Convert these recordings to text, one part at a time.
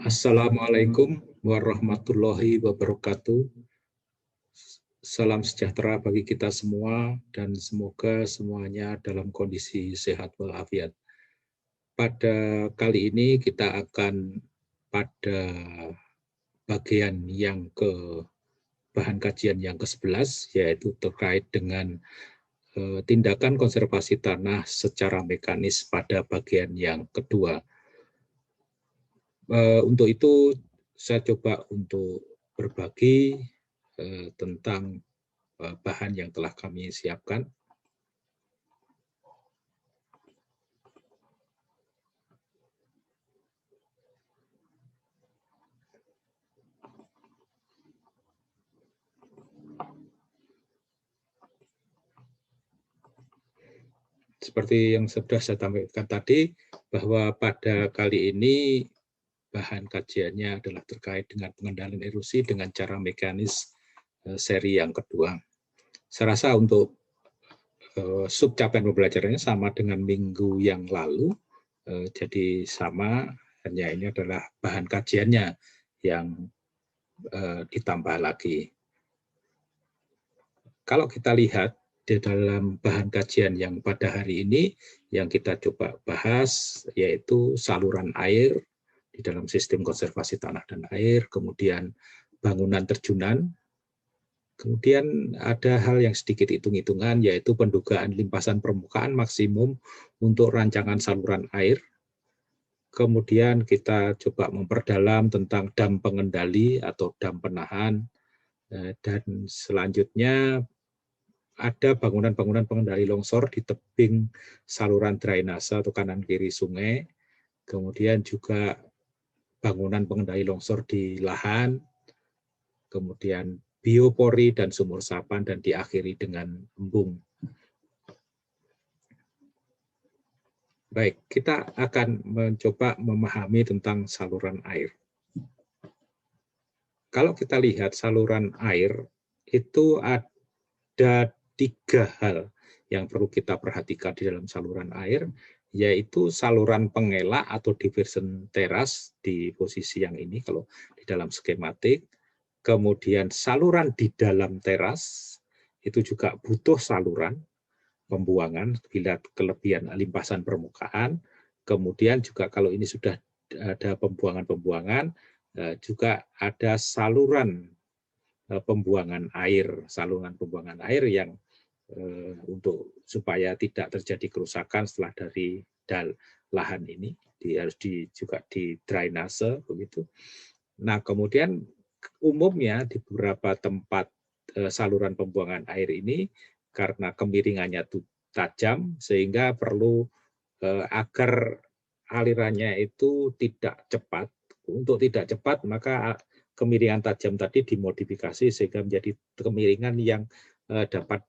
Assalamualaikum warahmatullahi wabarakatuh. Salam sejahtera bagi kita semua dan semoga semuanya dalam kondisi sehat walafiat. Pada kali ini kita akan pada bagian yang bahan kajian yang ke-11, yaitu terkait dengan tindakan konservasi tanah secara mekanis pada bagian yang kedua. Untuk itu saya coba untuk berbagi tentang bahan yang telah kami siapkan. Seperti yang sudah saya sampaikan tadi, bahwa pada kali ini bahan kajiannya adalah terkait dengan pengendalian erosi dengan cara mekanis seri yang kedua. Saya rasa untuk sub capaian pembelajarannya sama dengan minggu yang lalu, jadi sama, hanya ini adalah bahan kajiannya yang ditambah lagi. Kalau kita lihat di dalam bahan kajian yang pada hari ini yang kita coba bahas yaitu saluran air di dalam sistem konservasi tanah dan air, kemudian bangunan terjunan, kemudian ada hal yang sedikit hitung-hitungan yaitu pendugaan limpasan permukaan maksimum untuk rancangan saluran air. Kemudian kita coba memperdalam tentang dam pengendali atau dam penahan, dan selanjutnya ada bangunan-bangunan pengendali longsor di tebing saluran drainase atau kanan kiri sungai, kemudian juga bangunan pengendali longsor di lahan, kemudian biopori dan sumur sapan, dan diakhiri dengan embung. Baik, kita akan mencoba memahami tentang saluran air. Kalau kita lihat saluran air, itu ada 3 hal yang perlu kita perhatikan di dalam saluran air, yaitu saluran pengelak atau diversion teras di posisi yang ini kalau di dalam skematik, kemudian saluran di dalam teras, itu juga butuh saluran pembuangan bila kelebihan limpasan permukaan, kemudian juga kalau ini sudah ada pembuangan-pembuangan, juga ada saluran pembuangan air, saluran pembuangan air yang untuk supaya tidak terjadi kerusakan setelah dari lahan ini harus juga di drainase begitu. Nah, kemudian umumnya di beberapa tempat saluran pembuangan air ini karena kemiringannya tajam sehingga perlu agar alirannya itu tidak cepat. Untuk tidak cepat maka kemiringan tajam tadi dimodifikasi sehingga menjadi kemiringan yang dapat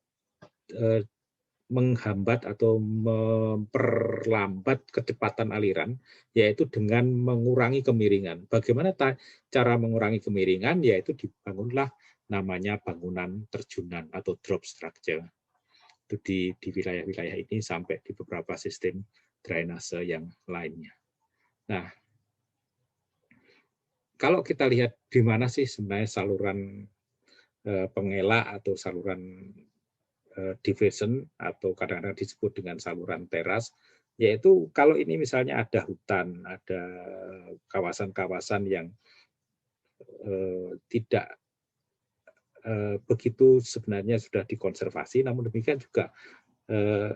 menghambat atau memperlambat kecepatan aliran, yaitu dengan mengurangi kemiringan. Bagaimana cara mengurangi kemiringan? Yaitu dibangunlah namanya bangunan terjunan atau drop structure. Itu di wilayah-wilayah ini sampai di beberapa sistem drainase yang lainnya. Nah, kalau kita lihat di mana sih sebenarnya saluran pengelak atau saluran diversion atau kadang-kadang disebut dengan saluran teras, yaitu kalau ini misalnya ada hutan, ada kawasan-kawasan yang tidak begitu sebenarnya sudah dikonservasi, namun demikian juga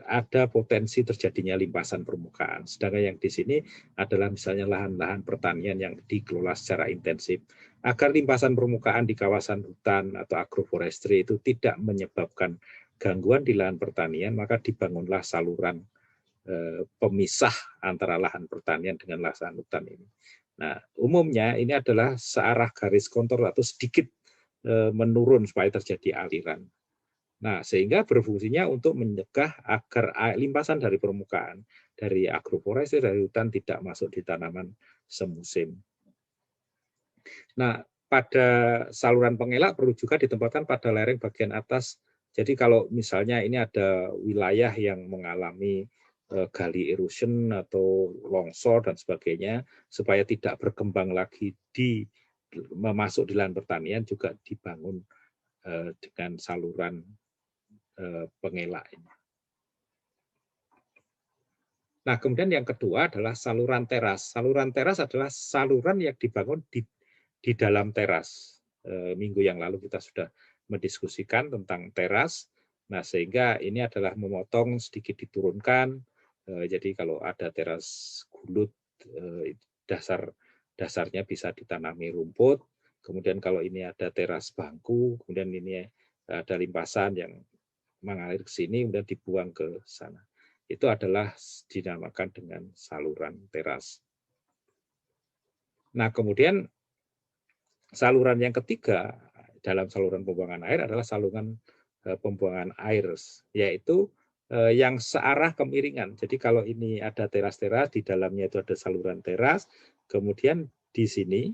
ada potensi terjadinya limpasan permukaan. Sedangkan yang di sini adalah misalnya lahan-lahan pertanian yang dikelola secara intensif. Agar limpasan permukaan di kawasan hutan atau agroforestry itu tidak menyebabkan gangguan di lahan pertanian, maka dibangunlah saluran pemisah antara lahan pertanian dengan lahan hutan ini. Nah, umumnya ini adalah searah garis kontur atau sedikit menurun supaya terjadi aliran. Nah, sehingga berfungsinya untuk mencegah agar limpasan dari permukaan, dari agroforestry, dari hutan tidak masuk di tanaman semusim. Nah, pada saluran pengelak perlu juga ditempatkan pada lereng bagian atas. Jadi kalau misalnya ini ada wilayah yang mengalami gully erosion atau longsor dan sebagainya, supaya tidak berkembang lagi masuk di lahan pertanian, juga dibangun dengan saluran pengelak ini. Nah, kemudian yang kedua adalah saluran teras. Saluran teras adalah saluran yang dibangun di dalam teras. Minggu yang lalu kita sudah mendiskusikan tentang teras. Nah, sehingga ini adalah memotong sedikit diturunkan. Jadi kalau ada teras gulut, dasarnya bisa ditanami rumput. Kemudian kalau ini ada teras bangku, kemudian ini ada limpasan yang mengalir ke sini, kemudian dibuang ke sana. Itu adalah dinamakan dengan saluran teras. Nah, kemudian saluran yang ketiga dalam saluran pembuangan air adalah saluran pembuangan air, yaitu yang searah kemiringan. Jadi kalau ini ada teras-teras, di dalamnya itu ada saluran teras, kemudian di sini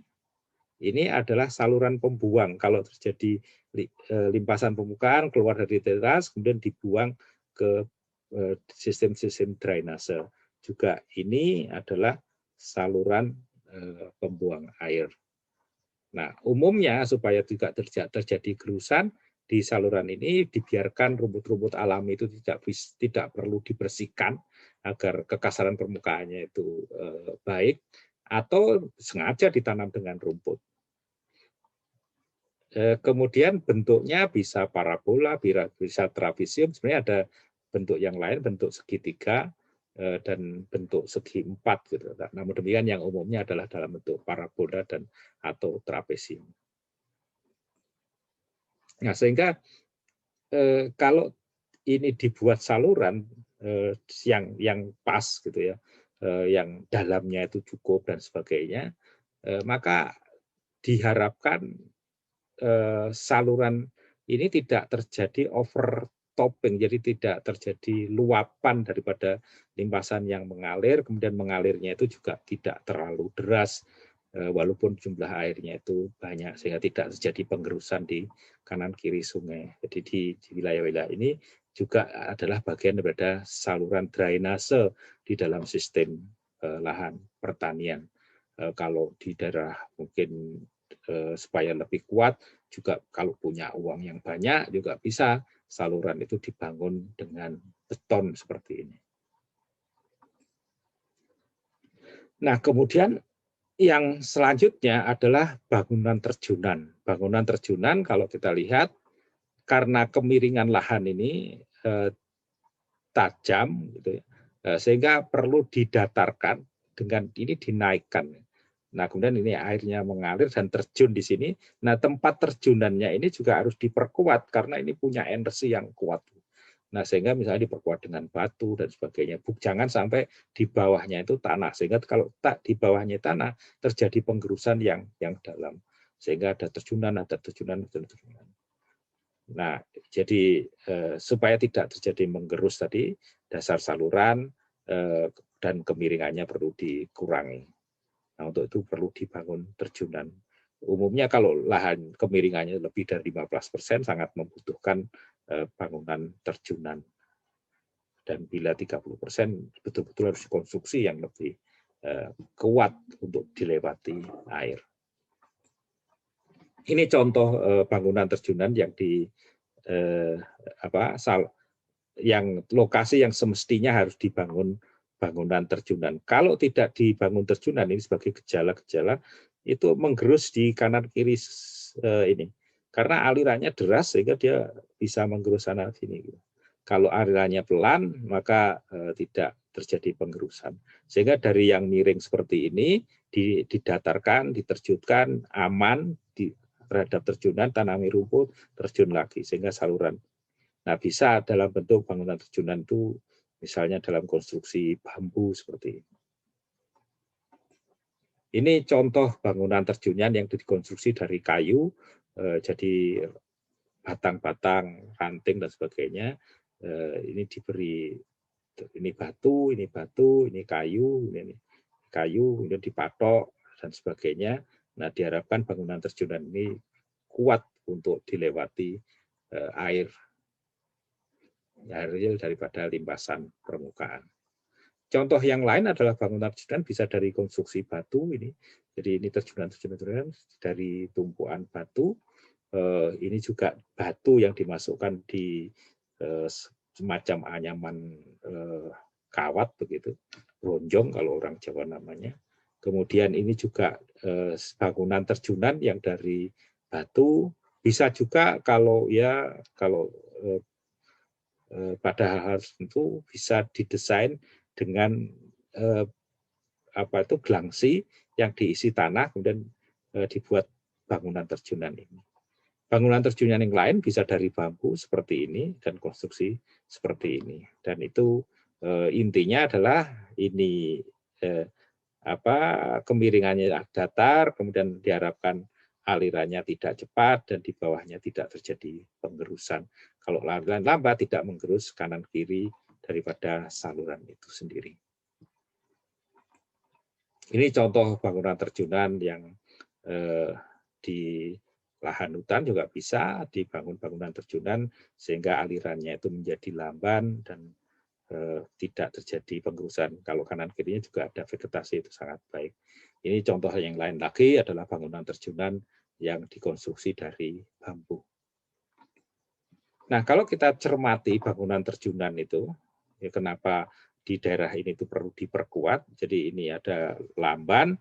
ini adalah saluran pembuang. Kalau terjadi limpasan permukaan keluar dari teras, kemudian dibuang ke sistem-sistem drainase. Juga ini adalah saluran pembuang air. Nah, umumnya supaya tidak terjadi gerusan di saluran ini, dibiarkan rumput-rumput alami itu tidak perlu dibersihkan agar kekasaran permukaannya itu baik, atau sengaja ditanam dengan rumput. Kemudian bentuknya bisa parabola, bisa trapesium, sebenarnya ada bentuk yang lain, bentuk segitiga dan bentuk segi empat gitu. Namun demikian yang umumnya adalah dalam bentuk parabola dan atau trapesium. Nah, sehingga kalau ini dibuat saluran yang pas gitu ya, yang dalamnya itu cukup dan sebagainya, maka diharapkan saluran ini tidak terjadi overtopping, jadi tidak terjadi luapan daripada limpasan yang mengalir, kemudian mengalirnya itu juga tidak terlalu deras, walaupun jumlah airnya itu banyak, sehingga tidak terjadi penggerusan di kanan kiri sungai. Jadi di wilayah-wilayah ini juga adalah bagian daripada saluran drainase di dalam sistem lahan pertanian. Kalau di daerah mungkin supaya lebih kuat, juga kalau punya uang yang banyak juga bisa saluran itu dibangun dengan beton seperti ini. Nah, kemudian yang selanjutnya adalah bangunan terjunan. Bangunan terjunan kalau kita lihat karena kemiringan lahan ini tajam gitu ya, sehingga perlu didatarkan, dengan ini dinaikkan. Nah, kemudian ini airnya mengalir dan terjun di sini. Nah, tempat terjunannya ini juga harus diperkuat karena ini punya energi yang kuat. Nah, sehingga misalnya diperkuat dengan batu dan sebagainya. Jangan sampai di bawahnya itu tanah, sehingga kalau tak di bawahnya tanah terjadi penggerusan yang dalam, sehingga ada terjunan. Nah, jadi supaya tidak terjadi menggerus tadi, dasar saluran dan kemiringannya perlu dikurangi. Nah, untuk itu perlu dibangun terjunan. Umumnya kalau lahan kemiringannya lebih dari 15% sangat membutuhkan bangunan terjunan. Dan bila 30% betul-betul harus konstruksi yang lebih kuat untuk dilewati air. Ini contoh bangunan terjunan yang yang lokasi yang semestinya harus dibangun bangunan terjunan. Kalau tidak dibangun terjunan, ini sebagai gejala-gejala itu menggerus di kanan kiri ini, karena alirannya deras sehingga dia bisa menggerus sana sini. Kalau alirannya pelan, maka tidak terjadi penggerusan. Sehingga dari yang miring seperti ini didatarkan, diterjunkan, aman terhadap terjunan, tanami rumput, terjun lagi sehingga saluran. Nah, bisa dalam bentuk bangunan terjunan itu misalnya dalam konstruksi bambu seperti ini. Ini contoh bangunan terjunan yang dikonstruksi dari kayu, jadi batang-batang, ranting dan sebagainya. Ini diberi ini batu, ini kayu, kemudian dipatok dan sebagainya. Nah, diharapkan bangunan terjunan ini kuat untuk dilewati air daripada limpasan permukaan. contoh yang lain adalah bangunan terjunan bisa dari konstruksi batu ini. Jadi ini terjunan dari tumpuan batu. Ini juga batu yang dimasukkan di semacam anyaman kawat begitu, bronjong kalau orang Jawa namanya. Kemudian ini juga bangunan terjunan yang dari batu. Bisa juga kalau pada hal tertentu bisa didesain dengan gelangsi yang diisi tanah kemudian dibuat bangunan terjunan ini. Bangunan terjunan yang lain bisa dari bambu seperti ini dan konstruksi seperti ini. Dan itu intinya adalah ini kemiringannya datar, kemudian diharapkan alirannya tidak cepat dan di bawahnya tidak terjadi penggerusan. Kalau aliran lambat tidak menggerus kanan kiri daripada saluran itu sendiri. Ini contoh bangunan terjunan yang di lahan hutan juga bisa dibangun bangunan terjunan sehingga alirannya itu menjadi lamban dan tidak terjadi penggerusan. Kalau kanan kirinya juga ada vegetasi, itu sangat baik. Ini contoh yang lain lagi adalah bangunan terjunan yang dikonstruksi dari bambu. Nah, kalau kita cermati bangunan terjunan itu, ya kenapa di daerah ini itu perlu diperkuat. Jadi ini ada lamban,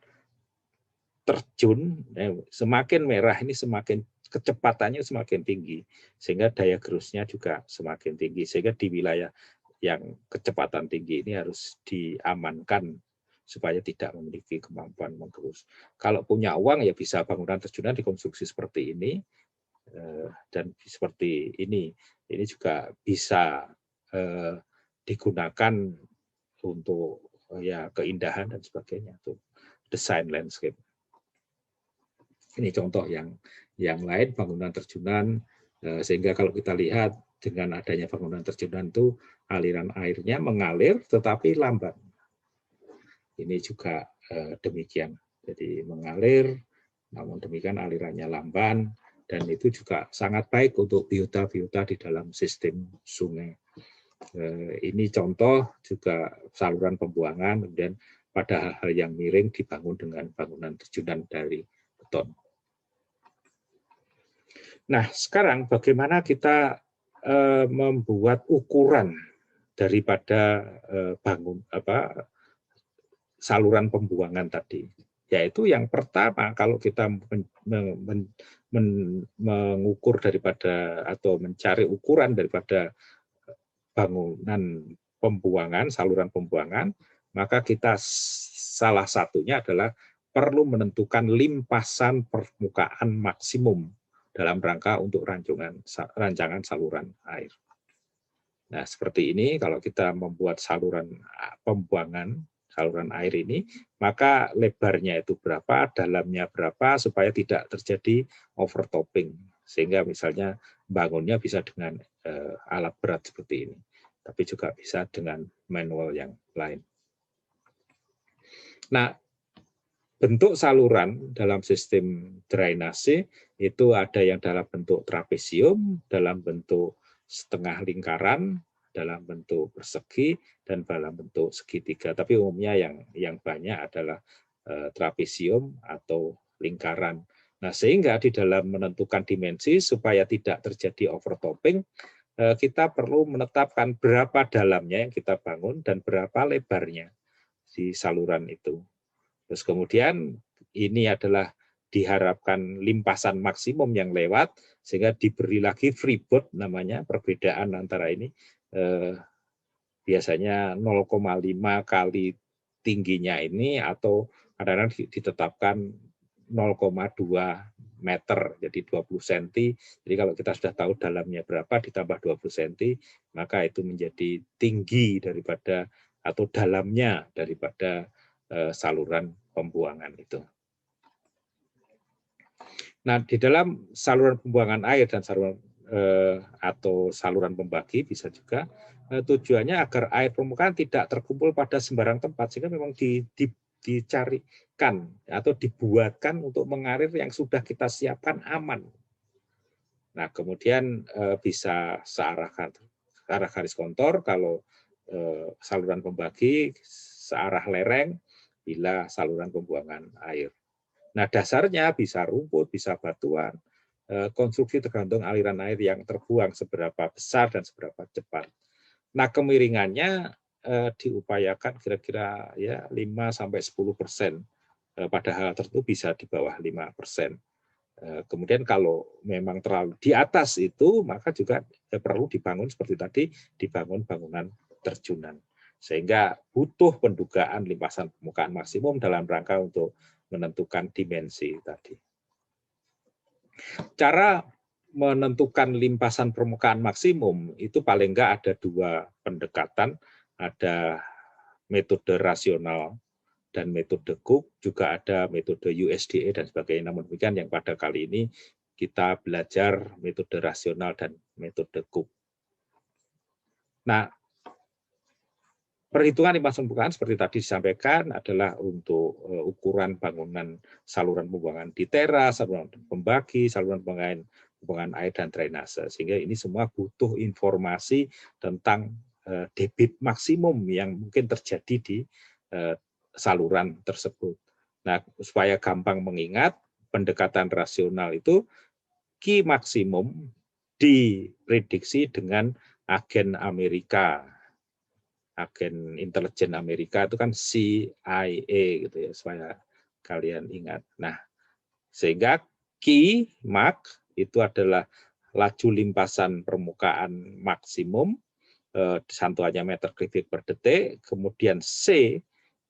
terjun, semakin merah ini semakin kecepatannya semakin tinggi, sehingga daya gerusnya juga semakin tinggi. Sehingga di wilayah yang kecepatan tinggi ini harus diamankan supaya tidak memiliki kemampuan menggerus. Kalau punya uang ya bisa bangunan terjunan dikonstruksi seperti ini dan seperti ini. Ini juga bisa digunakan untuk ya keindahan dan sebagainya, untuk desain landscape. Ini contoh yang lain bangunan terjunan, sehingga kalau kita lihat dengan adanya bangunan terjunan itu aliran airnya mengalir tetapi lambat. Ini juga demikian. Jadi mengalir, namun demikian alirannya lamban, dan itu juga sangat baik untuk biota-biota di dalam sistem sungai. Ini contoh juga saluran pembuangan, kemudian pada hal-hal yang miring dibangun dengan bangunan terjunan dari beton. Nah, sekarang bagaimana kita membuat ukuran daripada saluran pembuangan tadi? Yaitu yang pertama, kalau kita mengukur daripada atau mencari ukuran daripada bangunan pembuangan, saluran pembuangan, maka kita salah satunya adalah perlu menentukan limpasan permukaan maksimum dalam rangka untuk rancangan saluran air. Nah, seperti ini kalau kita membuat saluran pembuangan, saluran air ini, maka lebarnya itu berapa, dalamnya berapa, supaya tidak terjadi overtopping. Sehingga misalnya bangunnya bisa dengan alat berat seperti ini, tapi juga bisa dengan manual yang lain. Nah, bentuk saluran dalam sistem drainase itu ada yang dalam bentuk trapesium, dalam bentuk setengah lingkaran, dalam bentuk persegi, dan dalam bentuk segitiga. Tapi umumnya yang banyak adalah trapesium atau lingkaran. Nah, sehingga di dalam menentukan dimensi supaya tidak terjadi overtopping, kita perlu menetapkan berapa dalamnya yang kita bangun dan berapa lebarnya di saluran itu. Terus kemudian ini adalah diharapkan limpasan maksimum yang lewat, sehingga diberi lagi freeboard namanya, perbedaan antara ini biasanya 0,5 kali tingginya ini, atau kadang-kadang ditetapkan 0,2 meter, jadi 20 cm. Jadi kalau kita sudah tahu dalamnya berapa, ditambah 20 cm, maka itu menjadi tinggi daripada atau dalamnya daripada saluran pembuangan itu. Nah, di dalam saluran pembuangan air dan saluran atau saluran pembagi bisa juga tujuannya agar air permukaan tidak terkumpul pada sembarang tempat, sehingga memang dicarikan atau dibuatkan untuk mengalir yang sudah kita siapkan aman. Nah, kemudian bisa searah garis kontur kalau saluran pembagi searah lereng, bila saluran pembuangan air. Nah, dasarnya bisa rumput, bisa batuan, konstruksi tergantung aliran air yang terbuang seberapa besar dan seberapa cepat. Nah, kemiringannya diupayakan kira-kira ya 5-10%. Pada hal tertentu bisa di bawah 5%. Kemudian kalau memang terlalu di atas itu, maka juga perlu dibangun seperti tadi, dibangun bangunan terjunan. Sehingga butuh pendugaan limpasan permukaan maksimum dalam rangka untuk menentukan dimensi tadi. Cara menentukan limpasan permukaan maksimum itu paling enggak ada dua pendekatan, ada metode rasional dan metode Cook, juga ada metode USDA dan sebagainya. Namun demikian yang pada kali ini kita belajar metode rasional dan metode Cook. Nah, perhitungan limpasan permukaan seperti tadi disampaikan adalah untuk ukuran bangunan saluran pembuangan di teras, saluran pembagi, saluran pembuangan air dan drainase. Sehingga ini semua butuh informasi tentang debit maksimum yang mungkin terjadi di saluran tersebut. Nah, supaya gampang mengingat, pendekatan rasional itu Q maksimum diprediksi dengan agen Amerika. Agen intelijen Amerika itu kan CIA gitu ya, supaya kalian ingat. Nah, sehingga Q Mach itu adalah laju limpasan permukaan maksimum, satuannya meter kubik per detik, kemudian C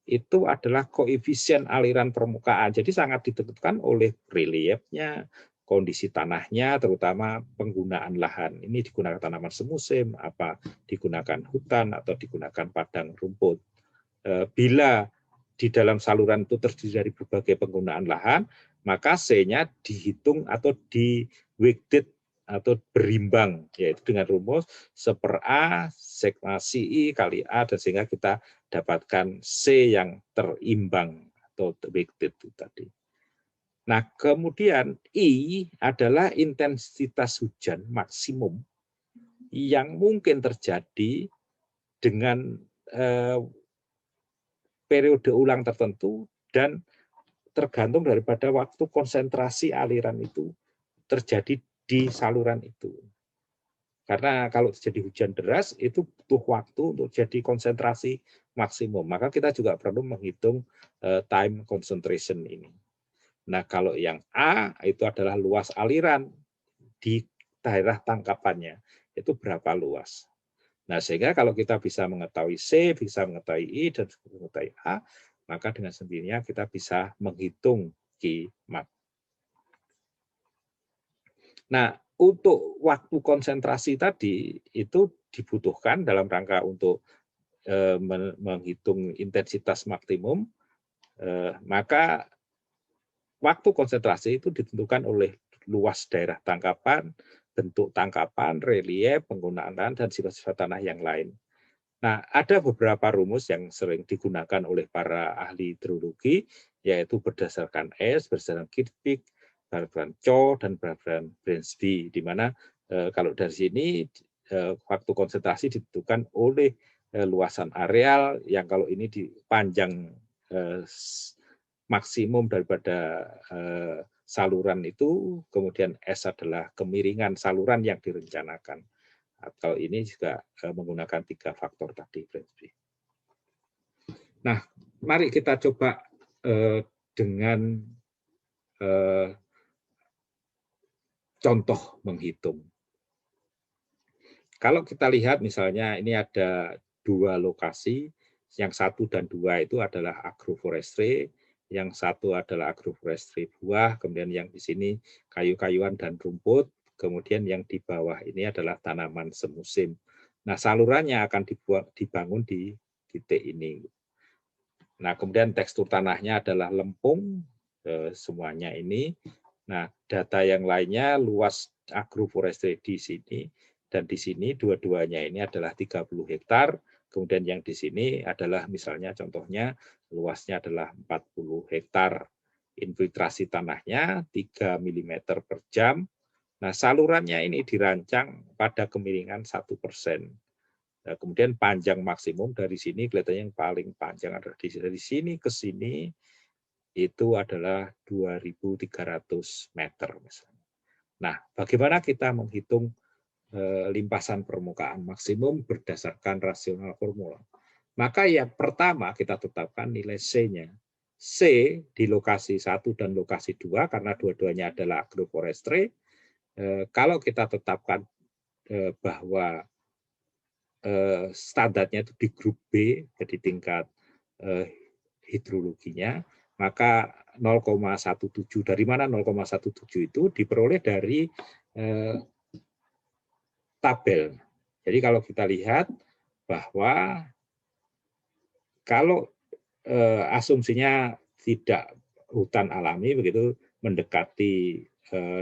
itu adalah koefisien aliran permukaan. Jadi sangat ditentukan oleh reliefnya, kondisi tanahnya, terutama penggunaan lahan. Ini digunakan tanaman semusim, apa digunakan hutan atau digunakan padang rumput. Bila di dalam saluran itu terdiri dari berbagai penggunaan lahan, maka C-nya dihitung atau di-weighted atau berimbang, yaitu dengan rumus 1/A sigma CI kali A, dan sehingga kita dapatkan C yang terimbang atau weighted itu tadi. Nah, kemudian I adalah intensitas hujan maksimum yang mungkin terjadi dengan periode ulang tertentu dan tergantung daripada waktu konsentrasi aliran itu terjadi di saluran itu. Karena kalau terjadi hujan deras itu butuh waktu untuk jadi konsentrasi maksimum. Maka kita juga perlu menghitung time concentration ini. Nah, kalau yang A itu adalah luas aliran di daerah tangkapannya. Itu berapa luas. Nah, sehingga kalau kita bisa mengetahui C, bisa mengetahui I, dan mengetahui A, maka dengan sendirinya kita bisa menghitung Q Mach. Nah, untuk waktu konsentrasi tadi itu dibutuhkan dalam rangka untuk menghitung intensitas maksimum, maka waktu konsentrasi itu ditentukan oleh luas daerah tangkapan, bentuk tangkapan, relief, penggunaan lahan, dan sifat-sifat tanah yang lain. Nah, ada beberapa rumus yang sering digunakan oleh para ahli hidrologi, yaitu berdasarkan S, berdasarkan Kirkpatrick, berdasarkan Chow, dan berdasarkan Bransby, di mana kalau dari sini waktu konsentrasi ditentukan oleh luasan areal yang kalau ini dipanjang maksimum daripada saluran itu, kemudian S adalah kemiringan saluran yang direncanakan. Atau ini juga menggunakan 3 faktor tadi. Nah, mari kita coba dengan contoh menghitung. Kalau kita lihat misalnya ini ada 2 lokasi, yang 1 dan 2 itu adalah agroforestry, yang 1 adalah agroforestry buah, kemudian yang di sini kayu-kayuan dan rumput, kemudian yang di bawah ini adalah tanaman semusim. Nah, salurannya akan dibangun di titik ini. Nah, kemudian tekstur tanahnya adalah lempung, semuanya ini. Nah, data yang lainnya luas agroforestry di sini, dan di sini dua-duanya ini adalah 30 hektar. Kemudian yang di sini adalah misalnya contohnya luasnya adalah 40 hektar. Infiltrasi tanahnya 3 mm per jam. Nah, salurannya ini dirancang pada kemiringan 1%. Nah, kemudian panjang maksimum dari sini kelihatannya yang paling panjang adalah dari sini ke sini itu adalah 2.300 meter misalnya. Nah, bagaimana kita menghitung limpasan permukaan maksimum berdasarkan rasional formula? Maka yang pertama kita tetapkan nilai C-nya. C di lokasi 1 dan lokasi 2 karena dua-duanya adalah agroforestry. Kalau kita tetapkan bahwa standarnya itu di grup B, jadi tingkat hidrologinya, maka 0,17 dari mana 0,17 itu diperoleh dari tabel. Jadi kalau kita lihat bahwa kalau asumsinya tidak hutan alami begitu mendekati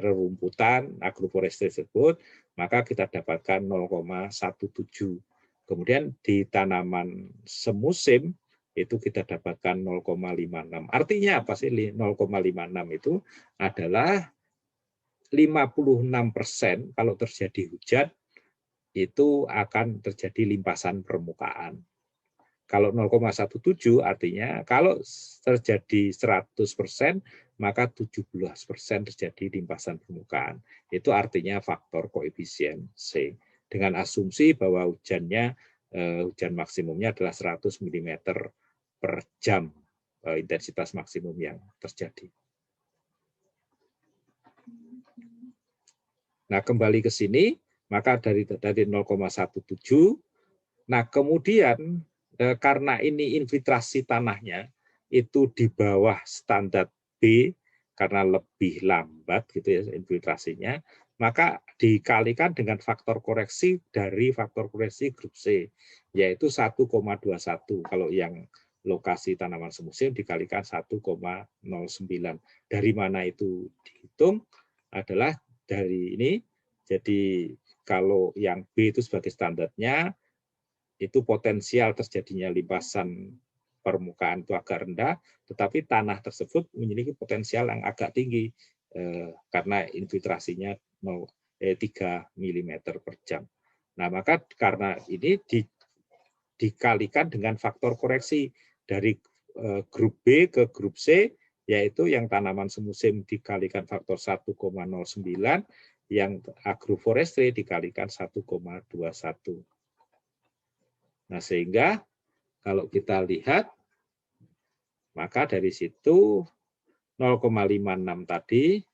rerumputan agroforestry tersebut, maka kita dapatkan 0,17. Kemudian di tanaman semusim itu kita dapatkan 0,56. Artinya apa sih 0,56 itu adalah 56% kalau terjadi hujan itu akan terjadi limpasan permukaan. Kalau 0,17 artinya kalau terjadi 100%, maka 17% terjadi limpasan permukaan. Itu artinya faktor koefisien C. Dengan asumsi bahwa hujannya, hujan maksimumnya adalah 100 mm per jam, intensitas maksimum yang terjadi. Nah, kembali ke sini, maka dari 0,17, nah kemudian karena ini infiltrasi tanahnya itu di bawah standar B karena lebih lambat gitu ya infiltrasinya, maka dikalikan dengan faktor koreksi dari faktor koreksi grup C yaitu 1,21. Kalau yang lokasi tanaman semusim dikalikan 1,09. Dari mana itu dihitung adalah dari ini. Jadi kalau yang B itu sebagai standarnya itu potensial terjadinya limpasan permukaan itu agak rendah, tetapi tanah tersebut memiliki potensial yang agak tinggi karena infiltrasinya 3 mm per jam. Nah, maka karena ini dikalikan dengan faktor koreksi dari grup B ke grup C, yaitu yang tanaman semusim dikalikan faktor 1,09, yang agroforestry dikalikan 1,21. Nah, sehingga kalau kita lihat, maka dari situ 0,56 tadi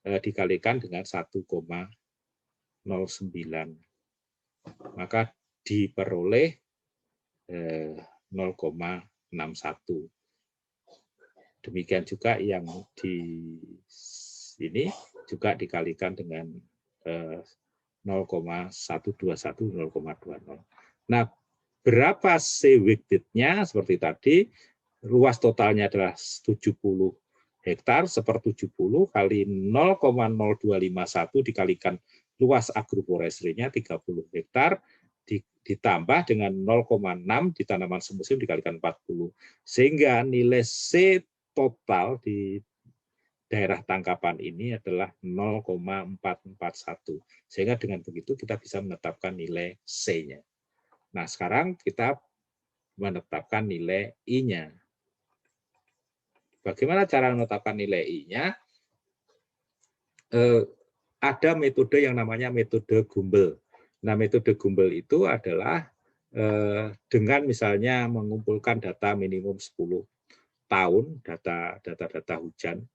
dikalikan dengan 1,09. Maka diperoleh 0,61. Demikian juga yang di sini juga dikalikan dengan 0,121, 0,20. Nah, berapa C-weighted-nya seperti tadi, luas totalnya adalah 70 hektar, seper-70 kali 0,0251 dikalikan luas agroforestry-nya 30 hektar, ditambah dengan 0,6 di tanaman semusim dikalikan 40. Sehingga nilai C total di daerah tangkapan ini adalah 0,441. Sehingga dengan begitu kita bisa menetapkan nilai C-nya. Nah, sekarang kita menetapkan nilai I-nya. Bagaimana cara menetapkan nilai I-nya? Ada metode yang namanya metode Gumbel. Nah, metode Gumbel itu adalah dengan misalnya mengumpulkan data minimum 10 tahun, data hujan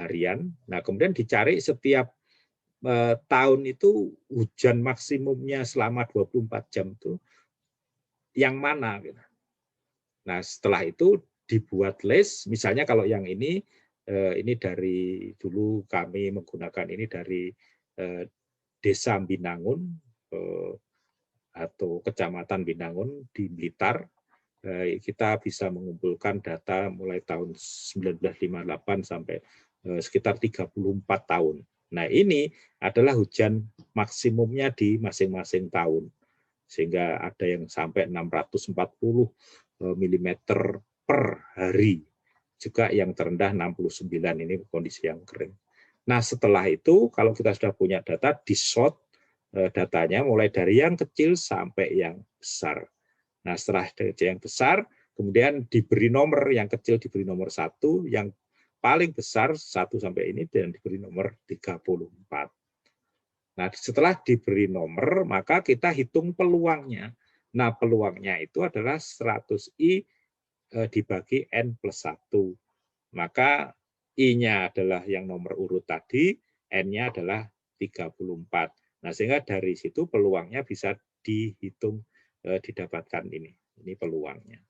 harian. Nah, kemudian dicari setiap tahun itu hujan maksimumnya selama 24 jam itu yang mana. Nah, setelah itu dibuat list, misalnya kalau yang ini dari dulu kami menggunakan ini dari Desa Binangun atau Kecamatan Binangun di Blitar. Kita bisa mengumpulkan data mulai tahun 1958 sampai sekitar 34 tahun. Nah, ini adalah hujan maksimumnya di masing-masing tahun. Sehingga ada yang sampai 640 mm per hari. Juga yang terendah 69, ini kondisi yang kering. Nah, setelah itu kalau kita sudah punya data, di-sort datanya mulai dari yang kecil sampai yang besar. Nah, setelah yang besar, kemudian diberi nomor, yang kecil diberi nomor 1, yang paling besar 1 sampai ini dan diberi nomor 34. Nah, setelah diberi nomor, maka kita hitung peluangnya. Nah, peluangnya itu adalah 100I dibagi N plus 1. Maka I-nya adalah yang nomor urut tadi, N-nya adalah 34. Nah, sehingga dari situ peluangnya bisa dihitung, didapatkan ini. Ini peluangnya.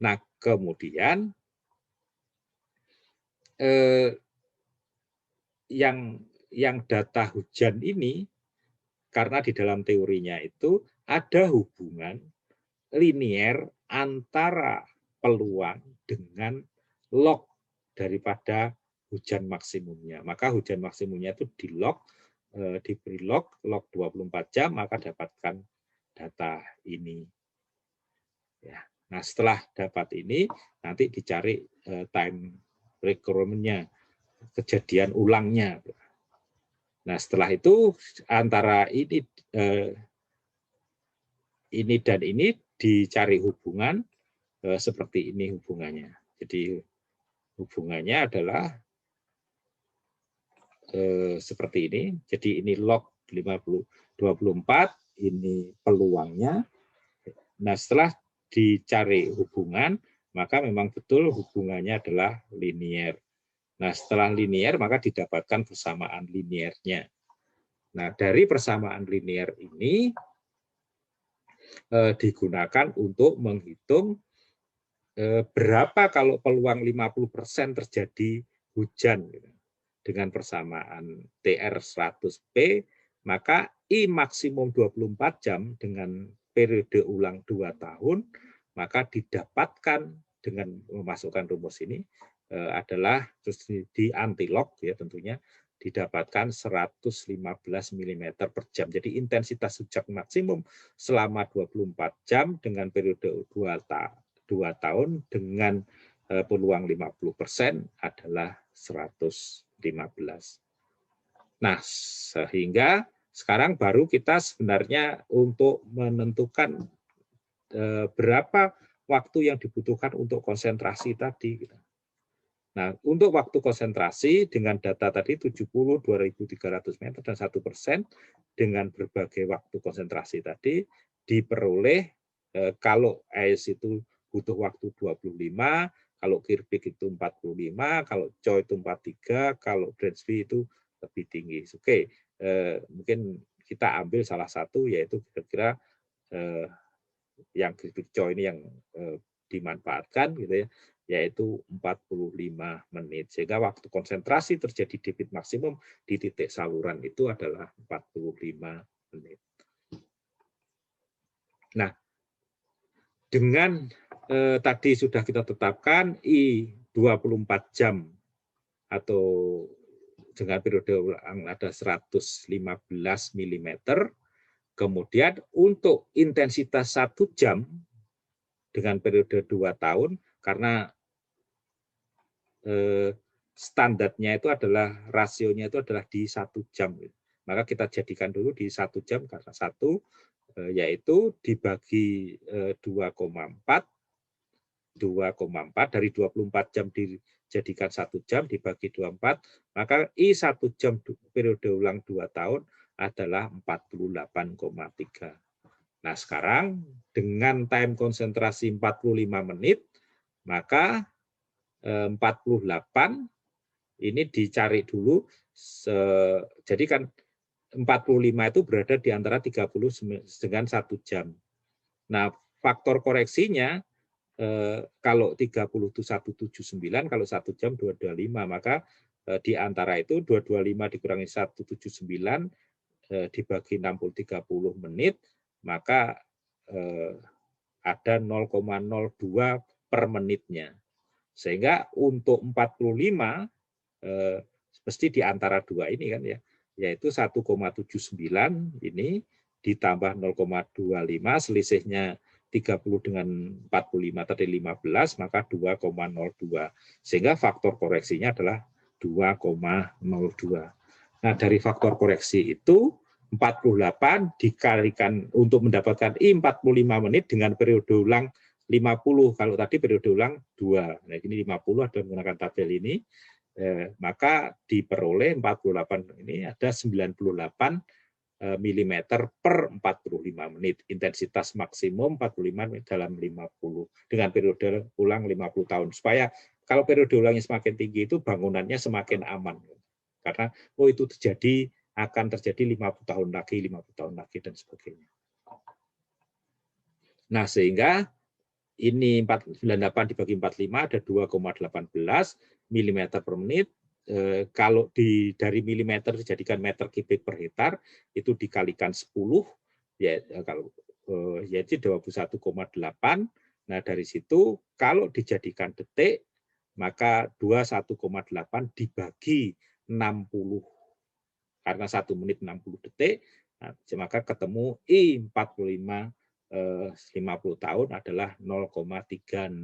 Nah, kemudian yang data hujan ini, karena di dalam teorinya itu ada hubungan linier antara peluang dengan log daripada hujan maksimumnya. Maka hujan maksimumnya itu diberi log 24 jam, maka dapatkan data ini. Ya. Nah, setelah dapat ini, nanti dicari time requirement-nya, kejadian ulangnya. Nah, setelah itu antara ini dan ini dicari hubungan seperti ini hubungannya. Jadi hubungannya adalah seperti ini. Jadi ini log 24, ini peluangnya. Nah, setelah dicari hubungan, maka memang betul hubungannya adalah linier. Nah, setelah linier, maka didapatkan persamaan liniernya. Nah, dari persamaan linier ini digunakan untuk menghitung berapa kalau peluang 50% terjadi hujan. Dengan persamaan TR 100P, maka I maksimum 24 jam dengan periode ulang 2 tahun, maka didapatkan dengan memasukkan rumus ini adalah terus di antilog ya tentunya didapatkan 115 mm per jam. Jadi intensitas hujan maksimum selama 24 jam dengan periode 2 tahun dengan peluang 50% adalah 115. Nah, sehingga sekarang baru kita sebenarnya untuk menentukan berapa waktu yang dibutuhkan untuk konsentrasi tadi. Nah, untuk waktu konsentrasi dengan data tadi 70, 2.300 meter dan 1% dengan berbagai waktu konsentrasi tadi diperoleh kalau AIS itu butuh waktu 25, kalau Kirkbride itu 45, kalau Choi itu 43, kalau Bransby itu lebih tinggi. Oke, mungkin kita ambil salah satu yaitu kira-kira yang Kirkbride Choi ini yang dimanfaatkan gitu ya, yaitu 45 menit. Sehingga waktu konsentrasi terjadi debit maksimum di titik saluran itu adalah 45 menit. Nah, dengan tadi sudah kita tetapkan I 24 jam atau dengan periode ulang ada 115 mm. Kemudian untuk intensitas 1 jam dengan periode 2 tahun, karena standarnya itu adalah rasionya itu adalah di 1 jam. Maka kita jadikan dulu di 1 jam karena 1 yaitu dibagi 2,4 dari 24 jam dijadikan 1 jam dibagi 24, maka I 1 jam periode ulang 2 tahun adalah 48,3. Nah, sekarang dengan time konsentrasi 45 menit, maka 48 ini dicari dulu. Jadi kan 45 itu berada di antara 30 dengan 1 jam. Nah, faktor koreksinya kalau 30 itu 179, kalau 1 jam 225, maka di antara itu 225 dikurangi 179 dibagi 60 30 menit, maka ada 0,02 per menitnya. Sehingga untuk 45 mesti di antara dua ini kan ya, yaitu 1,79 ini ditambah 0,25, selisihnya 30 dengan 45 tadi 15, maka 2,02. Sehingga faktor koreksinya adalah 2,02. Nah, dari faktor koreksi itu 48 dikalikan untuk mendapatkan I 45 menit dengan periode ulang 50. Kalau tadi periode ulang 2. Nah, ini 50 ada menggunakan tabel ini. Maka diperoleh 48 ini ada 98 mm per 45 menit. Intensitas maksimum 45 dalam 50 dengan periode ulang 50 tahun. Supaya kalau periode ulangnya semakin tinggi itu bangunannya semakin aman. Karena itu akan terjadi 50 tahun lagi, 50 tahun lagi dan sebagainya. Nah, sehingga ini 98 dibagi 45 ada 2,18 mm per menit. Kalau dari milimeter dijadikan meter kubik per hektar itu dikalikan 10 ya kalau yaitu 21,8. Nah, dari situ kalau dijadikan detik maka 21,8 dibagi 60 karena 1 menit 60 detik, nah, maka ketemu I 45 50 tahun adalah 0,36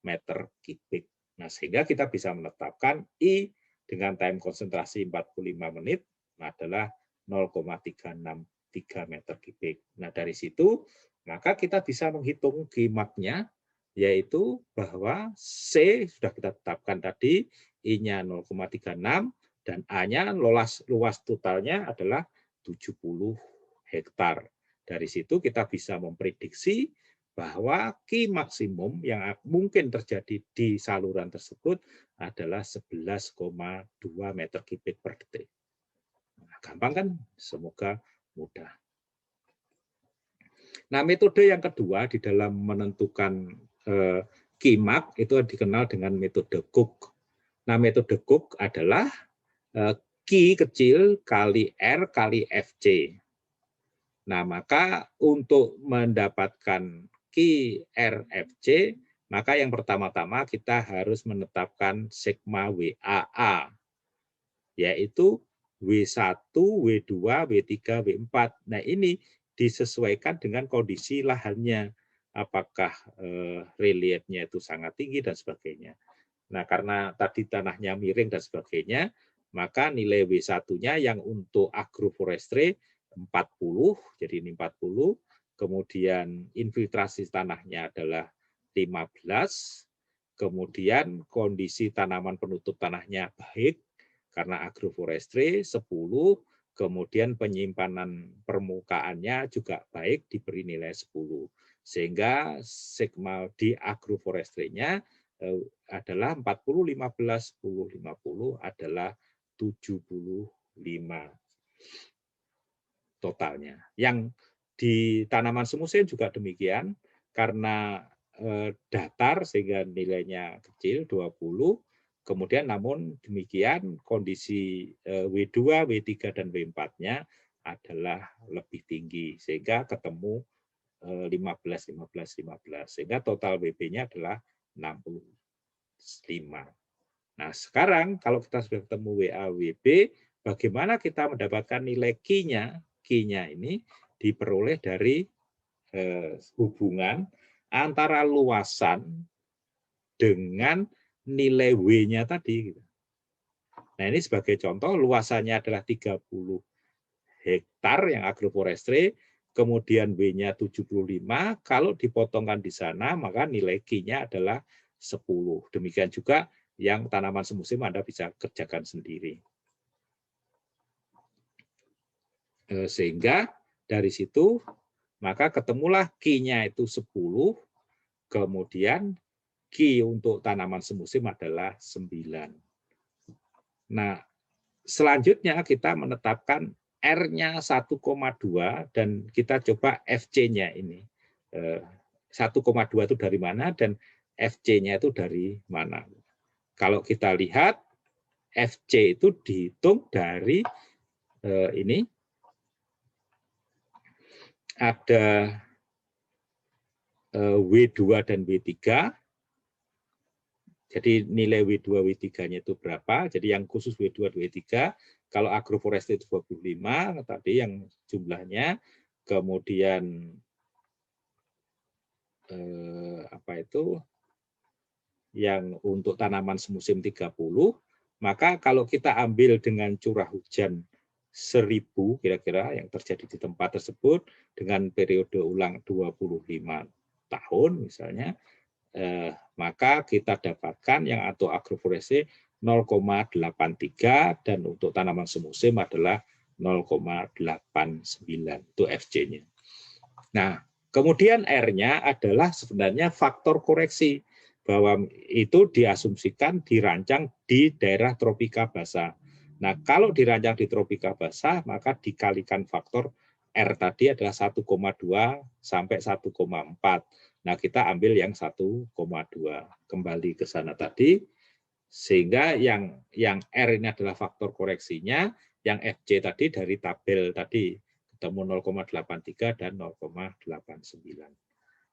meter kubik. Nah, sehingga kita bisa menetapkan I dengan time konsentrasi 45 menit adalah 0,363 meter kubik. Nah, dari situ maka kita bisa menghitung Kimaknya, yaitu bahwa C sudah kita tetapkan tadi, I-nya 0,36 dan A-nya luas totalnya adalah 70 hektar. Dari situ kita bisa memprediksi bahwa Ki maksimum yang mungkin terjadi di saluran tersebut adalah 11,2 meter kubik per detik. Nah, gampang kan? Semoga mudah. Nah, metode yang kedua di dalam menentukan Kimak itu dikenal dengan metode Cook. Nah, metode Cook adalah Ki kecil kali R kali FC. Nah, maka untuk mendapatkan Ki RFC, maka yang pertama-tama kita harus menetapkan sigma WAA, yaitu W1, W2, W3, W4. Nah, ini disesuaikan dengan kondisi lahannya, apakah reliefnya itu sangat tinggi dan sebagainya. Nah, karena tadi tanahnya miring dan sebagainya, maka nilai W1-nya yang untuk agroforestry 40, jadi ini 40, kemudian infiltrasi tanahnya adalah 15, kemudian kondisi tanaman penutup tanahnya baik, karena agroforestry 10, kemudian penyimpanan permukaannya juga baik, diberi nilai 10. Sehingga sigma di agroforestry-nya adalah 40, 15, 10, 50 adalah 75 totalnya. Yang di tanaman semusim juga demikian, karena datar sehingga nilainya kecil 20, kemudian namun demikian kondisi W2, W3 dan W4-nya adalah lebih tinggi sehingga ketemu 15, 15, 15 sehingga total WB-nya adalah 65. Nah, sekarang kalau kita sudah ketemu WA, WB, bagaimana kita mendapatkan nilai Q-nya? Q-nya ini diperoleh dari hubungan antara luasan dengan nilai W-nya tadi. Nah, ini sebagai contoh, luasannya adalah 30 hektar yang agroforestry, kemudian W-nya 75, kalau dipotongkan di sana, maka nilai Q-nya adalah 10. Demikian juga yang tanaman semusim Anda bisa kerjakan sendiri. Sehingga dari situ maka ketemulah Q-nya itu 10, kemudian Q untuk tanaman semusim adalah 9. Nah, selanjutnya kita menetapkan R-nya 1,2 dan kita coba FC-nya ini. 1,2 itu dari mana dan FC-nya itu dari mana. Kalau kita lihat FC itu dihitung dari ini ada W2 dan W3. Jadi nilai W2, W3-nya itu berapa? Jadi yang khusus W2, W3, kalau agroforestry itu 25, tadi yang jumlahnya, kemudian apa itu? Yang untuk tanaman semusim 30, maka kalau kita ambil dengan curah hujan 1000 kira-kira yang terjadi di tempat tersebut dengan periode ulang 25 tahun misalnya, maka kita dapatkan yang atau agroforestry 0,83 dan untuk tanaman semusim adalah 0,89 itu FJ-nya. Nah, kemudian R-nya adalah sebenarnya faktor koreksi bahwa itu diasumsikan dirancang di daerah tropika basah. Nah, kalau dirancang di tropika basah, maka dikalikan faktor R tadi adalah 1,2 sampai 1,4. Nah, kita ambil yang 1,2. Kembali ke sana tadi, sehingga yang R ini adalah faktor koreksinya, yang FJ tadi dari tabel tadi, ketemu 0,83 dan 0,89.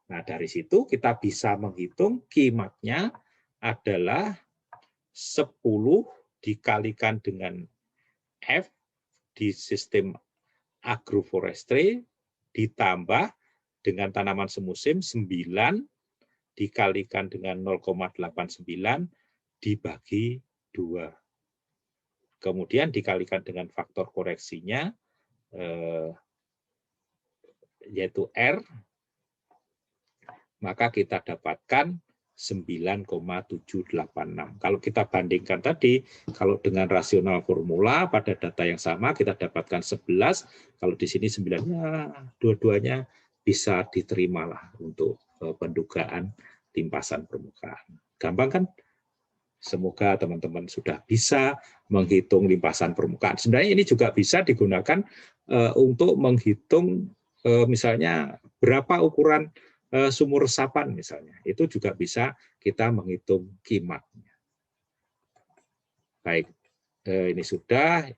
Nah, dari situ kita bisa menghitung kimatnya adalah 10 dikalikan dengan F di sistem agroforestry ditambah dengan tanaman semusim 9 dikalikan dengan 0,89 dibagi 2. Kemudian dikalikan dengan faktor koreksinya yaitu R, maka kita dapatkan 9,786. Kalau kita bandingkan tadi, kalau dengan rasional formula pada data yang sama kita dapatkan 11, kalau di sini 9-nya dua-duanya bisa diterima lah untuk pendugaan limpasan permukaan. Gampang kan? Semoga teman-teman sudah bisa menghitung limpasan permukaan. Sebenarnya ini juga bisa digunakan untuk menghitung misalnya berapa ukuran sumur resapan misalnya, itu juga bisa kita menghitung kimatnya. Baik, ini sudah.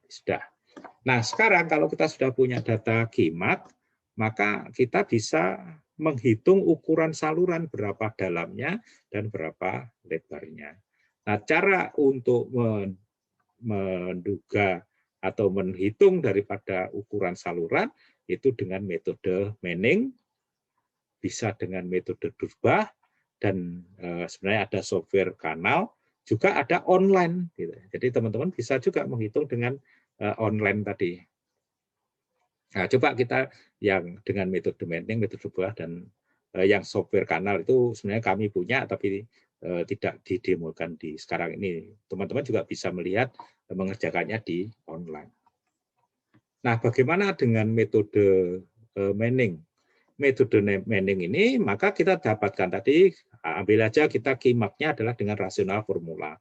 Nah, sekarang kalau kita sudah punya data kimat, maka kita bisa menghitung ukuran saluran berapa dalamnya dan berapa lebarnya. Nah, cara untuk menduga atau menghitung daripada ukuran saluran itu dengan metode Manning, bisa dengan metode Durbach, dan sebenarnya ada software kanal, juga ada online. Gitu. Jadi teman-teman bisa juga menghitung dengan online tadi. Nah, coba kita yang dengan metode Manning, metode Durbach, dan yang software kanal itu sebenarnya kami punya, tapi tidak didemokan di sekarang ini. Teman-teman juga bisa melihat mengerjakannya di online. Nah, bagaimana dengan metode Manning? Metode Manning ini, maka kita dapatkan tadi, ambil aja kita kimatnya adalah dengan rasional formula.